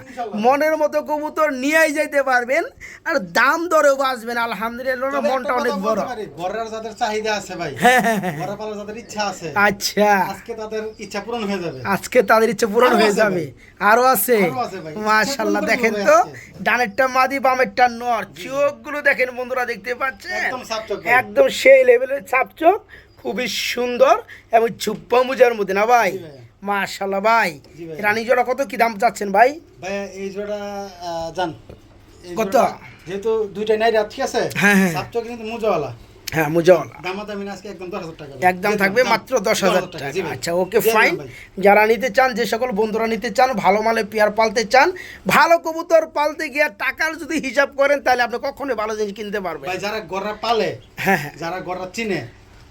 [SPEAKER 1] মনের মতো কবুতর নিয়েই যেতে পারবেন আর দাম দরেও বাঁচবেন আলহামদুলিল্লাহ।
[SPEAKER 2] তবে
[SPEAKER 1] মনটা
[SPEAKER 2] একটা
[SPEAKER 1] অনেক
[SPEAKER 2] কথা
[SPEAKER 1] বড়।
[SPEAKER 2] বলতে পারি, ঘরের যাদের চাহিদা আছে ভাই,
[SPEAKER 1] হ্যাঁ হ্যাঁ হ্যাঁ।
[SPEAKER 2] ঘরে পালার যাদের ইচ্ছা আছে,
[SPEAKER 1] আচ্ছা
[SPEAKER 2] আজকে তাদের ইচ্ছা পূরণ হয়ে যাবে।
[SPEAKER 1] আজকে তাদের ইচ্ছে পূরণ
[SPEAKER 2] আরো
[SPEAKER 1] হয়ে
[SPEAKER 2] আছে
[SPEAKER 1] যাবে,
[SPEAKER 2] ভাই।
[SPEAKER 1] আরো আছে
[SPEAKER 2] আরো আছে ভাই।
[SPEAKER 1] মাশাআল্লাহ।
[SPEAKER 2] ইচ্ছা পূরণ
[SPEAKER 1] দেখেন
[SPEAKER 2] করবে
[SPEAKER 1] তো
[SPEAKER 2] আজকে।
[SPEAKER 1] ডানেরটা মাদি বামেরটা নর, চোখগুলো দেখেন বন্ধুরা দেখতে পাচ্ছেন,
[SPEAKER 2] একদম সাপ চোখ ভাই।
[SPEAKER 1] একদম সেই লেভেলের ছাপ চোখ, খুবই সুন্দর এবং ঝুপ্পা মুজার মধ্যে না ভাই।
[SPEAKER 2] জি ভাই।
[SPEAKER 1] মাশাআল্লাহ ভাই।
[SPEAKER 2] জি ভাই।
[SPEAKER 1] রানী জোড়া কত কি দাম চাচ্ছেন ভাই?
[SPEAKER 2] ভাই এই জোড়া জান এই
[SPEAKER 1] কত?
[SPEAKER 2] জোড়া যেহেতু দুইটা নাই রাত, ঠিক আছে?
[SPEAKER 1] হ্যাঁ, হ্যাঁ।
[SPEAKER 2] সাপ চোখ কিন্তু মুজাওয়ালা,
[SPEAKER 1] হ্যাঁ মুজাওয়ালা
[SPEAKER 2] দামাদামি আজকে একদম 10,000 টাকা ভাই।
[SPEAKER 1] একদম
[SPEAKER 2] দিয়ে
[SPEAKER 1] থাকবে
[SPEAKER 2] দিলাম,
[SPEAKER 1] মাত্র 10,000 টাকা।
[SPEAKER 2] জি ভাই।
[SPEAKER 1] আচ্ছা ওকে
[SPEAKER 2] দিয়ে
[SPEAKER 1] ফাইন।
[SPEAKER 2] দিলাম ভাই।
[SPEAKER 1] যারা নিতে চান, যে সকল বন্ধুরা নিতে চান, ভালো মালে পেয়ার পালতে চান, ভালো কবুতর পালতে গিয়ে টাকার যদি হিসাব করেন তাহলে আপনি কখনোই ভালো জিনিস কিনতে পারবেন।
[SPEAKER 2] ভাই যারা গররা পালে,
[SPEAKER 1] হ্যাঁ হ্যাঁ
[SPEAKER 2] যারা গররা চিনে,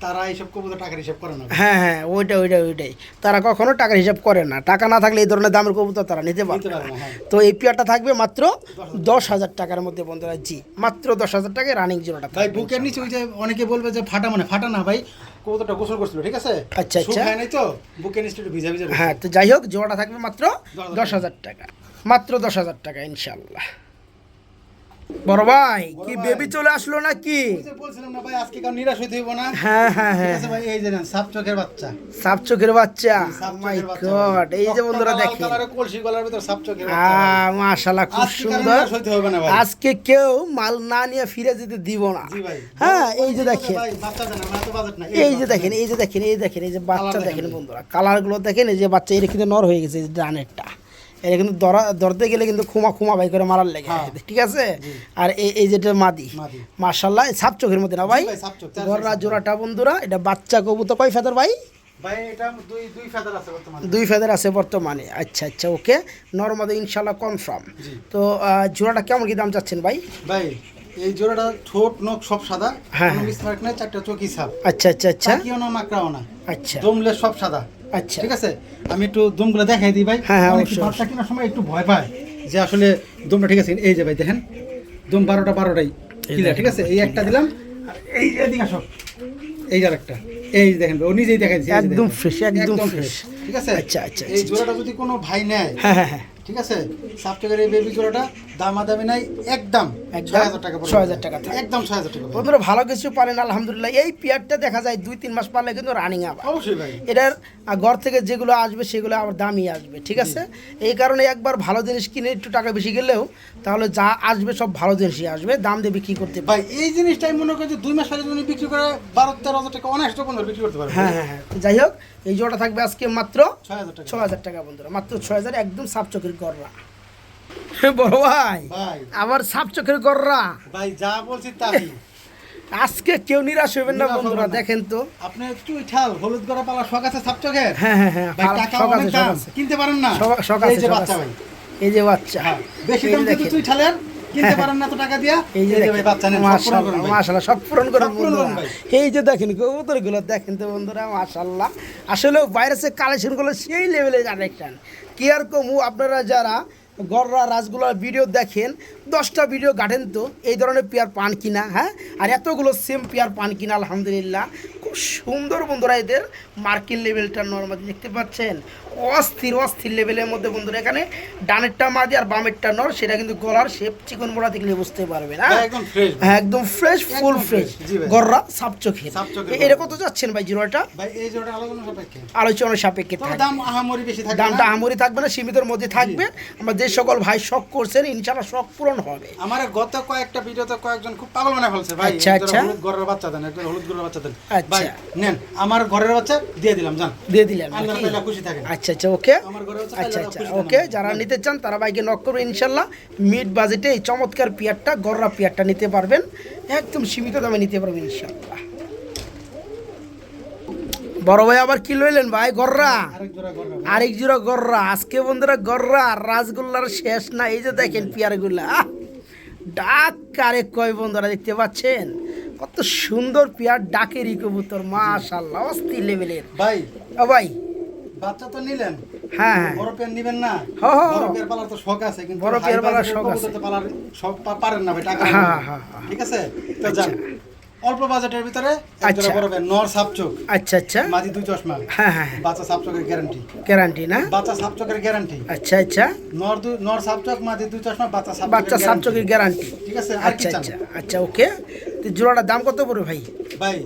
[SPEAKER 2] তারা এইসব কবুতর টাকার হিসাব করে না।
[SPEAKER 1] হ্যাঁ হ্যাঁ, ওইটাই তারা কখনো টাকার হিসাব করে না। টাকা না থাকলে এই ধরনের দামের কবুতর তারা নিতে পারবে
[SPEAKER 2] নিতে
[SPEAKER 1] না।
[SPEAKER 2] পারবে না, হ্যাঁ।
[SPEAKER 1] তো এই পেয়ারটা থাকবে মাত্র 10,000 টাকার মধ্যে বন্ধুরা। জি, মাত্র 10,000 টাকায় রানিং জোড়াটা
[SPEAKER 2] ভাই
[SPEAKER 1] থাকবে।
[SPEAKER 2] বুকের নিচে ওই যে অনেকে বলবে যে ফাটা, মানে ফাটা না ভাই, কবুতরটা গোসল করছিল, ঠিক আছে?
[SPEAKER 1] আচ্ছা, আচ্ছা।
[SPEAKER 2] শুকায় নাই তো, বুকের নিচে একটু ভিজা ভিজা রয়েছে।
[SPEAKER 1] হ্যাঁ, তো যাই হোক, জোড়াটা থাকবে মাত্র 10,000 টাকা, মাত্র 10,000 টাকা ইনশাল্লাহ। বড় ভাই কি
[SPEAKER 2] ভাই।
[SPEAKER 1] বেবি চলে আসলো নাকি?
[SPEAKER 2] ওই যে বলছিলাম না ভাই, আজকে কারণ নিরাশ হইতে হইব না।
[SPEAKER 1] হ্যাঁ হ্যাঁ
[SPEAKER 2] ঠিক
[SPEAKER 1] হ্যাঁ,
[SPEAKER 2] আছে ভাই, এই যে নেন সাপ চোখের বাচ্চা।
[SPEAKER 1] সাপ চোখের বাচ্চা।
[SPEAKER 2] সাপ
[SPEAKER 1] মাই
[SPEAKER 2] চোখের বাচ্চা
[SPEAKER 1] গড,
[SPEAKER 2] ভাই।
[SPEAKER 1] এই যে বন্ধুরা
[SPEAKER 2] লাল
[SPEAKER 1] দেখেন,
[SPEAKER 2] কালারের কলসি গলার ভিতর সাপ চোখের বাচ্চা ভাই।
[SPEAKER 1] মাশাআল্লাহ, খুব
[SPEAKER 2] আজকে কারণ
[SPEAKER 1] সুন্দর।
[SPEAKER 2] নিরাশ হইতে হবে না ভাই।
[SPEAKER 1] আজকে কেউ মাল না নিয়ে ফিরে যেতে দিব না।
[SPEAKER 2] জি ভাই।
[SPEAKER 1] হ্যাঁ, এই যে দেখেন,
[SPEAKER 2] ভাই বাচ্চা দেন, আমার তো বাজেট নাই।
[SPEAKER 1] এই যে দেখেন, এই যে দেখেন, এই দেখেন, এই যে বাচ্চা
[SPEAKER 2] কালার
[SPEAKER 1] দেখেন
[SPEAKER 2] দেখেন।
[SPEAKER 1] বন্ধুরা, কালারগুলো দেখেন। এই যে বাচ্চা, এটা কিন্তু নর হয়ে গেছে, এই যে ডানেরটা। এটা কিন্তু ধরতে গেলে কিন্তু খুমা বাই করে মারার লেগে,
[SPEAKER 2] হ্যাঁ।
[SPEAKER 1] ঠিক আছে? আর এই যেটা মাদি,
[SPEAKER 2] মাদি।
[SPEAKER 1] মাশাআল্লাহ, সাপ চোখের মধ্যে না ভাই?
[SPEAKER 2] জি ভাই, সাপ চোখ, চার
[SPEAKER 1] গররা
[SPEAKER 2] সাইজ।
[SPEAKER 1] জোড়াটা বন্ধুরা, এটা বাচ্চা কবুতর কয় ফেদার ভাই?
[SPEAKER 2] ভাই এটা দুই ফেদার আছে বর্তমানে।
[SPEAKER 1] 2 ফেদার আছে বর্তমানে। আচ্ছা আচ্ছা, ওকে, নর্মাদি ইনশাল্লাহ কনফার্ম।
[SPEAKER 2] জি।
[SPEAKER 1] তো জোড়াটা কেমন কি দাম চাচ্ছেন ভাই?
[SPEAKER 2] ভাই এই জোড়াটা ঠোঁট নখ সব সাদা,
[SPEAKER 1] হ্যাঁ,
[SPEAKER 2] কোনো
[SPEAKER 1] হ্যাঁ।
[SPEAKER 2] মিসমার্ক নাই, চারটা চোখই সাপ।
[SPEAKER 1] আচ্ছা আচ্ছা আচ্ছা
[SPEAKER 2] কিও না মাকড়াও না,
[SPEAKER 1] আচ্ছা
[SPEAKER 2] দমলে সব সাদা।
[SPEAKER 1] আচ্ছা,
[SPEAKER 2] ঠিক আছে, আমি একটু দমগুলো দেখাই দিই ভাই।
[SPEAKER 1] হ্যাঁ, হ্যাঁ,
[SPEAKER 2] অনেকে
[SPEAKER 1] অবশ্যই,
[SPEAKER 2] বাচ্চা কেনার সময় একটু ভয় পায় যে আসলে দমটা ঠিক আছে। এই যে ভাই দেখেন, দম 12টাই ক্লিয়ার, ঠিক আছে? এই একটা দিলাম, আর এই যে এদিকে আসো, এই যে আরেকটা, এই যে দেখেন ভাই, ও নিজেই দেখাই দিচ্ছে, এই যে
[SPEAKER 1] একদম
[SPEAKER 2] দেখেন।
[SPEAKER 1] fresh, একদম
[SPEAKER 2] একদম
[SPEAKER 1] fresh।
[SPEAKER 2] fresh, ঠিক আছে?
[SPEAKER 1] আচ্ছা, আচ্ছা,
[SPEAKER 2] এই
[SPEAKER 1] আচ্ছা,
[SPEAKER 2] জোড়াটা যদি কোনো ভাই নেয়,
[SPEAKER 1] হ্যাঁ হ্যাঁ হ্যাঁ,
[SPEAKER 2] ঠিক আছে, সাবচেকের এই বেবি জোড়াটা দামাদামি নাই, একদম 6,000 টাকা পড়বে।
[SPEAKER 1] 6,000 টাকা থাকবে।
[SPEAKER 2] একদম 6,000 টাকা পড়বে।
[SPEAKER 1] বন্ধুরা ভালো কিছু পারেন আলহামদুলিল্লাহ। এই পেয়ারটা দেখা যায় 2-3 মাস পারলে কিন্তু রানিং আবার।
[SPEAKER 2] অবশ্যই ভাই।
[SPEAKER 1] এটার ঘর থেকে যেগুলো আসবে সেগুলো আবার দামি আসবে, ঠিক আছে? এই কারণে একবার ভালো জিনিস কিনে একটু টাকা বেশি গেলেও তাহলে যা আসবে সব ভালো জিনিসই আসবে, দাম দিয়ে বিক্রি করতে পারবে।
[SPEAKER 2] ভাই এই জিনিসটাই মনে করি যে 2 মাস আগে যদি বিক্রি করে 12-13,000 টাকা অনেক বন্ধুরা বিক্রি করতে পারবে।
[SPEAKER 1] হ্যাঁ হ্যাঁ হ্যাঁ, তো যাই হোক, এই জোড়া থাকবে আজকে মাত্র
[SPEAKER 2] 6,000 টাকা।
[SPEAKER 1] 6,000 টাকা বন্ধুরা, মাত্র 6,000, একদম সাপ চোখের গররা। বড় ভাই,
[SPEAKER 2] ভাই
[SPEAKER 1] আবার সাপ চোখের গররা।
[SPEAKER 2] ভাই যা বলছি তাই।
[SPEAKER 1] আজকে কেউ নিরাশ হবেন না
[SPEAKER 2] নিরাশ
[SPEAKER 1] বন্ধুরা,
[SPEAKER 2] হবেন না।
[SPEAKER 1] দেখেন তো।
[SPEAKER 2] আপনি চুইঠাল হলুদ গড়া পালা শখ আছে সাবচকের?
[SPEAKER 1] হ্যাঁ হ্যাঁ হ্যাঁ,
[SPEAKER 2] ভাই টাকা
[SPEAKER 1] শখ
[SPEAKER 2] অনেক
[SPEAKER 1] আছে, শখ
[SPEAKER 2] দাম,
[SPEAKER 1] আছে।
[SPEAKER 2] কিনতে পারেন না।
[SPEAKER 1] শখ
[SPEAKER 2] এই
[SPEAKER 1] আছে,
[SPEAKER 2] যে
[SPEAKER 1] শখ
[SPEAKER 2] বাচ্চা
[SPEAKER 1] আছে।
[SPEAKER 2] ভাই,
[SPEAKER 1] এই যে বাচ্চা,
[SPEAKER 2] হ্যাঁ বেশি
[SPEAKER 1] এই
[SPEAKER 2] দাম
[SPEAKER 1] যে
[SPEAKER 2] কিন্তু
[SPEAKER 1] দেখেন।
[SPEAKER 2] চুইঠালের, কিনতে পারেন না তো টাকা দিয়া।
[SPEAKER 1] এই যে
[SPEAKER 2] ভাই
[SPEAKER 1] দেখেন,
[SPEAKER 2] বাচ্চা নেন, সব পূরণ করুন ভাই।
[SPEAKER 1] মাশাআল্লাহ, সব পূরণ করেন
[SPEAKER 2] সব পূরণ করুন
[SPEAKER 1] বন্ধুরা।
[SPEAKER 2] ভাই।
[SPEAKER 1] এই যে দেখেন কবুতরগুলো দেখেন তো বন্ধুরা, মাশাআল্লাহ, আসলে ভাইরাসে কালেকশনগুলো সেই লেভেলে কালেকশন। কি আর কমু, আপনারা যারা গররা রাজগুলার ভিডিও দেখেন, 10টা ভিডিও গাঠেন তো এই ধরনের পেয়ার পান কিনা, হ্যাঁ? আর এতগুলো সেম পেয়ার পান কিনা আলহামদুলিল্লাহ। খুব সুন্দর বন্ধুরা, এদের মার্কিন লেভেলটা নর্মালি দেখতে পাচ্ছেন, অস্থির লেভেলের মধ্যে বন্ধুরা। এখানে ডানেরটা মাদি আর বামেরটা নর, সেটা কিন্তু গলার শেপ চিকন মোড়া দেখলে বুঝতে পারবে না।
[SPEAKER 2] ভাই একদম ফ্রেশ।
[SPEAKER 1] হ্যাঁ, একদম ফ্রেশ, ফুল
[SPEAKER 2] একদম
[SPEAKER 1] ফ্রেশ
[SPEAKER 2] fresh, জি ভাই।
[SPEAKER 1] গররা সাপ চোখের।
[SPEAKER 2] সাপচোখের
[SPEAKER 1] এটা
[SPEAKER 2] গররা।
[SPEAKER 1] কত যাচ্ছেন ভাই জিরোটা?
[SPEAKER 2] ভাই এই জোড়া আলোচনা সাপেক্ষে,
[SPEAKER 1] আলোচনা সাপেক্ষে
[SPEAKER 2] তবে
[SPEAKER 1] থাকবে,
[SPEAKER 2] দাম আহামরি বেশি থাকবে
[SPEAKER 1] দামটা
[SPEAKER 2] না।
[SPEAKER 1] আমরি থাকবে না, সীমিতর মধ্যে থাকবে। আমরা যে সকল ভাই শখ করছেন ইনশাআল্লাহ শখ পূরণ হবে।
[SPEAKER 2] আমার গত কয়েকটা ভিডিওতে কয়েকজন খুব পাগল বানায় ফেলছে ভাই।
[SPEAKER 1] আচ্ছা,
[SPEAKER 2] একজন
[SPEAKER 1] আচ্ছা।
[SPEAKER 2] হলুদ ঘরের বাচ্চা দেন, একজন হলুদ ঘরের বাচ্চা দেন।
[SPEAKER 1] আচ্ছা।
[SPEAKER 2] ভাই নেন, আমার ঘরের বাচ্চা দিয়ে দিলাম, জান।
[SPEAKER 1] দিয়ে দিলেন
[SPEAKER 2] আপনারা
[SPEAKER 1] নাকি?
[SPEAKER 2] তাহলে খুশি থাকেন।
[SPEAKER 1] আচ্ছা আচ্ছা, ওকে,
[SPEAKER 2] আমার ঘরে হচ্ছে
[SPEAKER 1] আচ্ছা
[SPEAKER 2] তাহলে
[SPEAKER 1] আচ্ছা,
[SPEAKER 2] খুশি
[SPEAKER 1] ওকে,
[SPEAKER 2] থাকেন।
[SPEAKER 1] যারা নিতে চান তারা বাইকে নক করবেন ইনশাল্লাহ। মিড বাজেটে এই চমৎকার পেয়ারটা, গররা পেয়ারটা নিতে পারবেন, একদম সীমিত দামে নিতে পারবেন ইনশাল্লাহ। বড় ভাই আবার কি লইলেন ভাই? গররা,
[SPEAKER 2] আরেক জোড়া ঘর রাখবো।
[SPEAKER 1] আরেক জোড়া গররা। আজকে বন্ধুরা গররা আর রাসগোল্লার শেষ না। এই যে দেখেন পেয়ারগুলা, ডাক কারে কয় বন্ধুরা, দেখতে পাচ্ছেন কত সুন্দর পেয়ার, ডাকেরই কবুতর, মাশাআল্লাহ, অস্থির লেভেলের।
[SPEAKER 2] ভাই
[SPEAKER 1] ও ভাই,
[SPEAKER 2] বাচ্চা তো নিলেন,
[SPEAKER 1] হ্যাঁ হ্যাঁ,
[SPEAKER 2] বড় পেয়ার নিবেন না?
[SPEAKER 1] হ্যাঁ, হ্যাঁ।
[SPEAKER 2] বড় পেয়ার পালার তো শখ আছে, কিন্তু
[SPEAKER 1] বড় পেয়ার
[SPEAKER 2] high
[SPEAKER 1] পালার
[SPEAKER 2] budget
[SPEAKER 1] শখ আছে।
[SPEAKER 2] কবুতর তো পালার শখ পারেন না ভাই, টাকা
[SPEAKER 1] হ্যাঁ,
[SPEAKER 2] লাগবে।
[SPEAKER 1] হ্যাঁ, হ্যাঁ।
[SPEAKER 2] ঠিক আছে, তো যান অল্প বাজেটের ভিতরে এক
[SPEAKER 1] আচ্ছা।
[SPEAKER 2] জোড়া বড় পেয়ার, নর সাপচোক,
[SPEAKER 1] আচ্ছা আচ্ছা,
[SPEAKER 2] মাদি 2 চশমা,
[SPEAKER 1] হ্যাঁ হ্যাঁ,
[SPEAKER 2] বাচ্চা সাপচোকের গ্যারান্টি।
[SPEAKER 1] গ্যারান্টি না?
[SPEAKER 2] বাচ্চা সাপচোকের গ্যারান্টি।
[SPEAKER 1] আচ্ছা আচ্ছা,
[SPEAKER 2] নর সাপচোক, মাদি 2 চশমা, বাচ্চা
[SPEAKER 1] বাচ্চা সাপচকের গ্যারান্টি।
[SPEAKER 2] ঠিক আছে, আর কি
[SPEAKER 1] আচ্ছা
[SPEAKER 2] চান?
[SPEAKER 1] আচ্ছা আচ্ছা, ওকে। তো জোড়াটার দাম কত পড়বে ভাই?
[SPEAKER 2] ভাই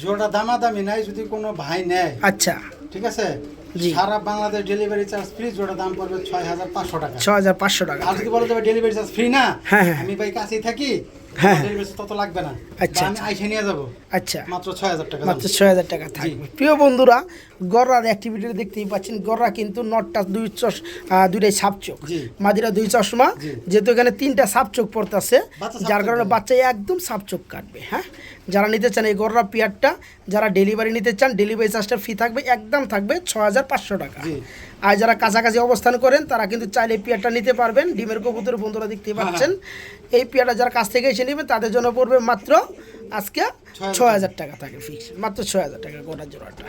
[SPEAKER 2] জোড়া দামাদামি নাই, যদি কোনো ভাই নেয়,
[SPEAKER 1] আচ্ছা,
[SPEAKER 2] ঠিক আছে,
[SPEAKER 1] জি।
[SPEAKER 2] সারা বাংলাদেশ ডেলিভারি চার্জ ফ্রি, জোড়া দাম পড়বে 6,500 টাকা।
[SPEAKER 1] 6,500 টাকা।
[SPEAKER 2] আর যদি বলো যে ডেলিভারি চার্জ ফ্রি না,
[SPEAKER 1] হ্যাঁ, হ্যাঁ।
[SPEAKER 2] আমি ভাই কাছেই থাকি,
[SPEAKER 1] হ্যাঁ।
[SPEAKER 2] ডেলিভারি চার্জ তত লাগবে না,
[SPEAKER 1] আচ্ছা,
[SPEAKER 2] বা আমি আইসে নিয়ে যাবো,
[SPEAKER 1] আচ্ছা,
[SPEAKER 2] মাত্র 6,000 টাকা।
[SPEAKER 1] মাত্র 6,000 টাকা থাকবে। প্রিয় বন্ধুরা, গররার অ্যাক্টিভিটি দেখতেই পাচ্ছেন, গররা কিন্তু নটটা দুইটাই সাপ চোখ,
[SPEAKER 2] জি।
[SPEAKER 1] মাদিরা 2 চশমা,
[SPEAKER 2] জি।
[SPEAKER 1] যেহেতু এখানে 3টা সাপ চোখ পড়তেছে,
[SPEAKER 2] বাচ্চা সাপ
[SPEAKER 1] যার
[SPEAKER 2] চোখ
[SPEAKER 1] কারণে
[SPEAKER 2] দেবে।
[SPEAKER 1] বাচ্চা একদম সাপ চোখ কাটবে। হ্যাঁ, যারা নিতে চান এই গররা পেয়ারটা, যারা ডেলিভারি নিতে চান, ডেলিভারি চার্জটা ফ্রি থাকবে, একদম থাকবে 6,500 টাকা।
[SPEAKER 2] জি।
[SPEAKER 1] আর যারা কাছাকাছি অবস্থান করেন তারা কিন্তু চাইলে পেয়ারটা নিতে পারবেন। ডিমের কবুতর বন্ধুরা দেখতে পাচ্ছেন, এই পেয়ারটা যারা কাছ থেকে এসে নেবেন তাদের জন্য পড়বে মাত্র আজকে 6,000 টাকা থাকে ফিক্স, মাত্র 6,000 টাকা গোটা জোড়াটা,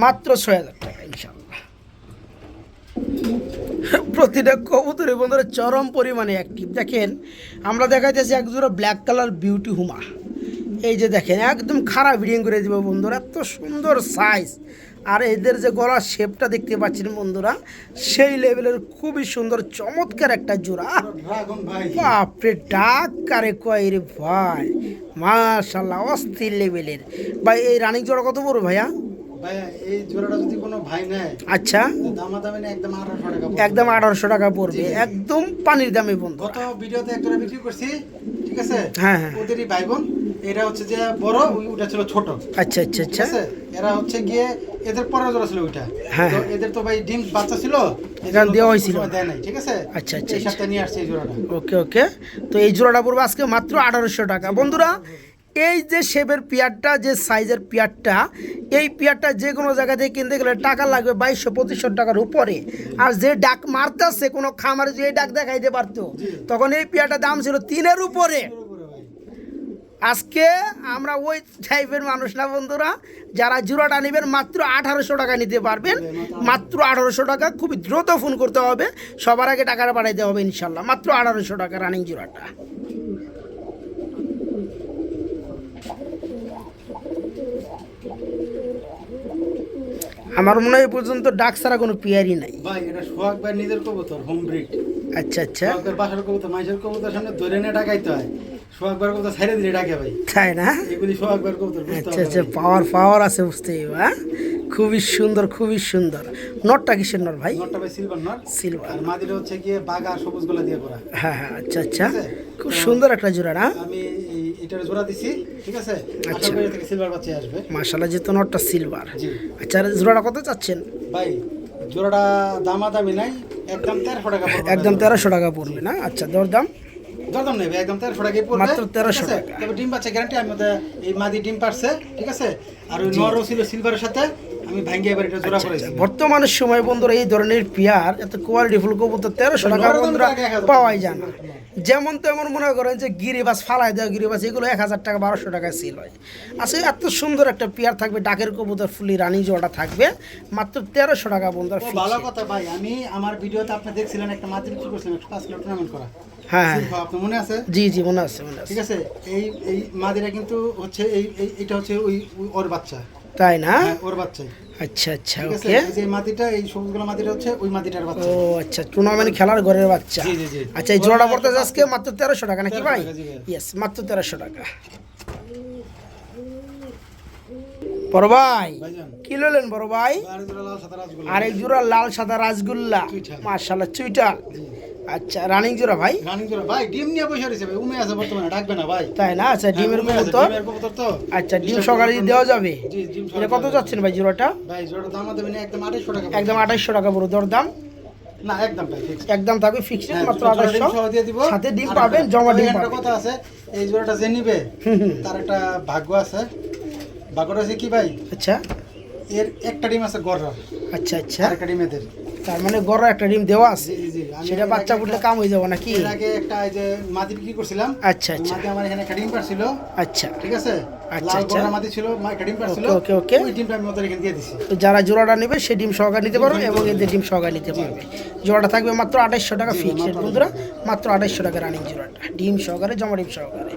[SPEAKER 1] মাত্র 6,000 টাকা ইনশাল্লাহ। প্রতিটা কবুতরে বন্ধুরা চরম পরিমাণে অ্যাক্টিভ। দেখেন আমরা দেখাইতেছি এক জোড়া ব্ল্যাক কালার বিউটি হুমা, এই যে দেখেন একদম খারাপ ব্রিডিং করে দিব বন্ধুরা, এত সুন্দর সাইজ। আর এদের যে গলার শেপটা দেখতে পাচ্ছেন বন্ধুরা, সেই লেভেলের খুবই সুন্দর চমৎকার একটা জোড়া। বাপরে ডাক কারে কয় রে ভাই, মাশাআল্লাহ অস্থির লেভেলের। ভাই এই রানিং জোড়া কত বড় ভাইয়া?
[SPEAKER 2] ভাইয়া এই জোড়াটা যদি কোনো ভাই নেয়,
[SPEAKER 1] আচ্ছা
[SPEAKER 2] দামাদামি না একদম 1800 টাকা,
[SPEAKER 1] একদম 1800 টাকা পড়বে, একদম পানির দামে বন্ধু।
[SPEAKER 2] গত ভিডিওতে এক জোড়া বিক্রি করছি, ঠিক আছে?
[SPEAKER 1] হ্যাঁ হ্যাঁ,
[SPEAKER 2] ওদেরই ভাই বোন, এরা হচ্ছে যে বড়, ওটা ছিল ছোট।
[SPEAKER 1] আচ্ছা আচ্ছা
[SPEAKER 2] ঠিক
[SPEAKER 1] আচ্ছা,
[SPEAKER 2] আছে? এরা হচ্ছে গিয়ে এদের পরের জোড়া ছিল ওইটা।
[SPEAKER 1] হ্যাঁ,
[SPEAKER 2] তো এদের তো ভাই ডিম বাচ্চা ছিল,
[SPEAKER 1] এখানে দেওয়া হয়েছিল,
[SPEAKER 2] দেয় নাই, ঠিক আছে?
[SPEAKER 1] আচ্ছা আচ্ছা
[SPEAKER 2] এই সপ্তাহে নিয়ে আসছে এই জোড়াটা।
[SPEAKER 1] ওকে ওকে, তো এই জোড়াটা পড়বে আজকে মাত্র 1800 টাকা বন্ধুরা। এই যে শেপের পেয়ারটা, যে সাইজের পেয়ারটা, এই পেয়ারটা যে কোনো জায়গা থেকে কিনতে গেলে টাকা লাগবে 2200-2500 টাকার উপরে। আর যে ডাক মারতেছে কোনো খামারে যে ডাক দেখাইতে পারতো, তখন এই পেয়ারটার দাম ছিল 3-এর উপরে। আজকে আমরা ওই টাইপের মানুষ না বন্ধুরা, যারা জোড়াটা নেবেন মাত্র 1800 টাকা নিতে পারবেন, মাত্র 1800 টাকা। খুবই দ্রুত ফোন করতে হবে, সবার আগে টাকাটা পাঠাইতে হবে ইনশাল্লাহ। মাত্র 1800 টাকা রানিং জোড়াটা। আমার মনে হয় এই পর্যন্ত ডাক ছাড়া কোনো পেয়ারই নাই
[SPEAKER 2] ভাই। এটা সোহাগ ভাই নিজের কবুতর, হোম ব্রিড।
[SPEAKER 1] আচ্ছা আচ্ছা,
[SPEAKER 2] সোহাগের বাসার কবুতর, মাইশের কবুতর সামনে ধরে নিয়ে ডাকাইতে হয়, সোহাগ ভাইয়ের কবুতর ছাইড়ে দিলে ডাকে ভাই,
[SPEAKER 1] তাই না?
[SPEAKER 2] এগুলি সোহাগ ভাইয়ের কবুতর।
[SPEAKER 1] আচ্ছা আচ্ছা, পাওয়ার আছে বুঝতে হ্যাঁ, খুবই সুন্দর খুবই সুন্দর। নটটা কিসের নট ভাই?
[SPEAKER 2] নটটা ভাই সিলভার নট,
[SPEAKER 1] সিলভার।
[SPEAKER 2] আর মাদিটা হচ্ছে গিয়ে বাগা সবুজ গলা দিয়ে করা।
[SPEAKER 1] হ্যাঁ হ্যাঁ, আচ্ছা আচ্ছা, খুব সুন্দর একটা জোড়া না?
[SPEAKER 2] আমি এটার জোড়া দিছি, ঠিক আছে? আশা করি থেকে সিলভার বাচ্চা আসবে
[SPEAKER 1] মাশাআল্লাহ, যেহেতু নটটা সিলভার।
[SPEAKER 2] জি।
[SPEAKER 1] আচ্ছা, আর জোড়াটা কত চাচ্ছেন
[SPEAKER 2] ভাই? জোড়াটা দামাদামি নাই, একদম 1300 টাকা পড়বে।
[SPEAKER 1] একদম 1300 টাকা পড়বে না? আচ্ছা, দরদাম?
[SPEAKER 2] দরদাম নেই ভাই, একদম 1300 টাকাই পড়বে,
[SPEAKER 1] মাত্র 1300
[SPEAKER 2] ঠিক আছে?
[SPEAKER 1] টাকা।
[SPEAKER 2] তবে ডিম বাচ্চা গ্যারান্টি, আমি ওদের এই মাদি ডিম পারছে, ঠিক আছে? আর ওই নরও ছিল সিলভারের সাথে, আমি ভাঙ্গিয়ে এবার এটা জোড়া করেছি।
[SPEAKER 1] বর্তমানের সময় বন্ধুরা এই ধরনের পেয়ার এত কোয়ালিটিফুল কবুতর 1300 টাকা বন্ধুরা পাওয়াই যায় না। যেমন তেমন মনে করেন যে গিরিবাস ফালাই দেওয়া গিরিবাস, এগুলো 1000 টাকা 1200 টাকায় সেল হয়। আসলে এত সুন্দর একটা পেয়ার থাকবে, ডাকের কবুতর ফুলি রানি জোড়া থাকবে মাত্র 1300 টাকা বন্ধুরা।
[SPEAKER 2] ভালো কথা ভাই, আমি আমার ভিডিওতে আপনি দেখছিলেন একটা মাদি বিক্রি করছিলাম 105 কিলো টুর্নামেন্ট করা।
[SPEAKER 1] হ্যাঁ,
[SPEAKER 2] আপনার মনে আছে?
[SPEAKER 1] জি জি, মনে আছে মনে আছে।
[SPEAKER 2] ঠিক আছে, এই মাদিরা কিন্তু হচ্ছে এটা হচ্ছে ওর বাচ্চা,
[SPEAKER 1] তাই না?
[SPEAKER 2] ওর বাচ্চাই।
[SPEAKER 1] আচ্ছা আচ্ছা,
[SPEAKER 2] ঠিক আছে?
[SPEAKER 1] ওকে।
[SPEAKER 2] এই যে মাদিটা, এই সবুজগুলো মাদিটা হচ্ছে ওই মাদিটার বাচ্চা।
[SPEAKER 1] ও আচ্ছা, টুর্নামেন্ট খেলার ঘরের বাচ্চা।
[SPEAKER 2] জি জি জি।
[SPEAKER 1] আচ্ছা, এই জোড়াটা পড়তে আজকে মাত্র 1300 টাকা নাকি ভাই?
[SPEAKER 2] 1300 টাকা, জি ভাই।
[SPEAKER 1] ইয়েস, মাত্র 1300 টাকা। বড় ভাই
[SPEAKER 2] ভাইজান,
[SPEAKER 1] কি লইলেন বড় ভাই? আরেক জোড়া লাল সাদা রাসগোল্লা, মাশাআল্লাহ চুইটা। আচ্ছা, রানিং জোড়া ভাই?
[SPEAKER 2] রানিং জোড়া ভাই, ডিম নিয়ে বসে রয়েছে ভাই, উমে আছে বর্তমানে, ডাকবে না ভাই,
[SPEAKER 1] তাই না? আচ্ছা, ডিমের
[SPEAKER 2] উমে আছে,
[SPEAKER 1] কবুতর।
[SPEAKER 2] ডিমের কবুতর তো।
[SPEAKER 1] আচ্ছা, ডিম সকালে দেওয়া যাবে?
[SPEAKER 2] জি, ডিম
[SPEAKER 1] এটা
[SPEAKER 2] সকালে
[SPEAKER 1] কত
[SPEAKER 2] দেওয়া
[SPEAKER 1] যাচ্ছেন ভাই জোড়াটা?
[SPEAKER 2] ভাই জোড়া দাম দেবেন একদম 2800 টাকা।
[SPEAKER 1] একদম 2800 টাকা বড় দরদাম
[SPEAKER 2] না, একদম ভাই ফিক্স,
[SPEAKER 1] একদম থাকবে ফিক্সড, মাত্র
[SPEAKER 2] ডিম
[SPEAKER 1] 2800।
[SPEAKER 2] সহ দিয়ে দিব,
[SPEAKER 1] সাথে ডিম পাবেন, জমা ডিম
[SPEAKER 2] একটা
[SPEAKER 1] পাবেন।
[SPEAKER 2] কথা আছে, এই জোড়াটা যে নিবে তার একটা ভাগ্য আছে। ভাগ্যটা আছে কি ভাই?
[SPEAKER 1] আচ্ছা
[SPEAKER 2] এর একটা ডিম আছে গড়রা,
[SPEAKER 1] আচ্ছা আচ্ছা,
[SPEAKER 2] আর একটা ডিম এদের।
[SPEAKER 1] তার মানে গড় একটা ডিম দেওয়া আছে,
[SPEAKER 2] জি জি, আমি
[SPEAKER 1] সেটা বাচ্চা ফুটলে কাম হয়ে যাবে নাকি?
[SPEAKER 2] এর আগে একটা এই যে মাদি বিক্রি করছিলাম,
[SPEAKER 1] আচ্ছা আচ্ছা
[SPEAKER 2] মাদি আমার এখানে একটা ডিম পারছিল,
[SPEAKER 1] আচ্ছা,
[SPEAKER 2] ঠিক আছে?
[SPEAKER 1] আচ্ছা,
[SPEAKER 2] লাল
[SPEAKER 1] আচ্ছা।
[SPEAKER 2] গড়রা মাদি ছিল, একটা ডিম পারছিল,
[SPEAKER 1] ওকে, ওকে, ওকে।
[SPEAKER 2] ওই ডিমটা আমি ওদের এখানে দিয়ে দিছি।
[SPEAKER 1] তো যারা জোড়াটা নেবে সে ডিম সহকারে নিতে পারবে এবং এদের ডিম সহকারে নিতে পারবে। জোড়াটা থাকবে মাত্র 2800 টাকা ফিক্সড বন্ধুরা, মাত্র 2800 টাকা রানিং জোড়াটা, ডিম সহকারে, জমা ডিম সহকারে।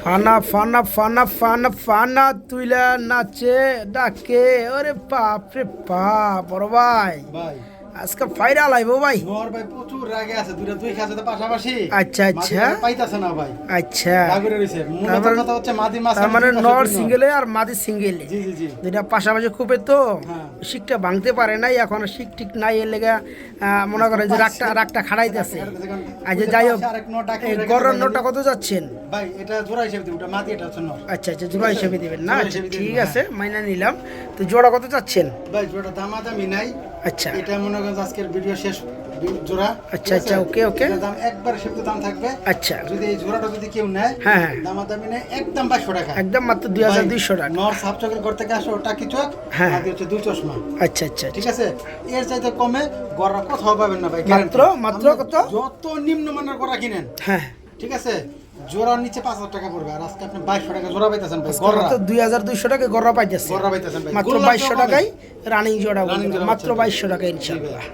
[SPEAKER 1] ফানা ফানা ফানা ফানা ফানা তুইলা নাচে ডাকে, ওরে বাপ রে বাপ বড় ভাই,
[SPEAKER 2] ভাই
[SPEAKER 1] আজকে ফাইরা লাইবো ভাই।
[SPEAKER 2] নর ভাই প্রচুর রাগে আছে, দুই খাঁচাতে পাশাপাশি।
[SPEAKER 1] আচ্ছা আচ্ছা,
[SPEAKER 2] মাদিটা পাইতাছে না ভাই,
[SPEAKER 1] আচ্ছা।
[SPEAKER 2] রাগরে রইছে। মূলত কথা হচ্ছে মাদি মাছ,
[SPEAKER 1] তার মানে নর সিঙ্গেলে আর মাদি সিঙ্গেলে,
[SPEAKER 2] জি জি জি,
[SPEAKER 1] দুইটা পাশাপাশি খুবই তো
[SPEAKER 2] হ্যাঁ।
[SPEAKER 1] শিকটা ভাঙতে পারে নাই, এখন শিক ঠিক নাই, এর লেগে মনে করেন যে রাগটা খাড়াইতেছে। আচ্ছা, যাই হোক, এই গরুর নোটটা কত যাচ্ছেন
[SPEAKER 2] ভাই? এটা জোড়া হিসেবে দিই, ওটা মাদি, এটা হচ্ছে নর।
[SPEAKER 1] আচ্ছা আচ্ছা, জোড়া হিসেবে দিবেন না?
[SPEAKER 2] জোড়া
[SPEAKER 1] আচ্ছা,
[SPEAKER 2] হিসেবে
[SPEAKER 1] ঠিক
[SPEAKER 2] দিবেন,
[SPEAKER 1] আছে, মাইনা নিলাম। তো জোড়া কত চাচ্ছেন
[SPEAKER 2] ভাই? জোড়া দামাদামি নাই,
[SPEAKER 1] আচ্ছা
[SPEAKER 2] এটা মনে করেন আজকের ভিডিও শেষ জোড়া।
[SPEAKER 1] আচ্ছা, আচ্ছা, ওকে, ওকে।
[SPEAKER 2] এটার দাম একবার সীমিত দাম থাকবে।
[SPEAKER 1] আচ্ছা।
[SPEAKER 2] যদি এই জোড়াটা যদি কেউ নেয়,
[SPEAKER 1] হ্যাঁ, হ্যাঁ।
[SPEAKER 2] দামাদামি নেয় একদম 2200 টাকা।
[SPEAKER 1] একদম মাত্র 2200 টাকা।
[SPEAKER 2] নর সাপ চকের ঘর থেকে আসো টাকি চক,
[SPEAKER 1] হ্যাঁ।
[SPEAKER 2] আর হচ্ছে দুই চশমা।
[SPEAKER 1] আচ্ছা, আচ্ছা,
[SPEAKER 2] ঠিক আছে, এর চাইতে কমে গড়া কোথাও পাবেন না ভাই,
[SPEAKER 1] মাত্র
[SPEAKER 2] guarantee।
[SPEAKER 1] কত?
[SPEAKER 2] যত নিম্নমানের গড়া কিনেন,
[SPEAKER 1] হ্যাঁ,
[SPEAKER 2] ঠিক আছে, জোড়ার নিচে 5000 টাকা পড়বে, আর আজকে আপনি 2200 টাকা জোড়া পাইতেছেন ভাই।
[SPEAKER 1] গড়া তো 2200 টাকা গড়া পাইতেছে,
[SPEAKER 2] গড়া পাইতেছেন ভাই,
[SPEAKER 1] মাত্র
[SPEAKER 2] গোল্লার
[SPEAKER 1] 2200
[SPEAKER 2] চেয়েও কমে।
[SPEAKER 1] টাকায় রানিং জোড়া,
[SPEAKER 2] রানিং জোড়া
[SPEAKER 1] মাত্র
[SPEAKER 2] বাচ্চা।
[SPEAKER 1] 2200 টাকা
[SPEAKER 2] জি ভাই।
[SPEAKER 1] ইনশাআল্লাহ।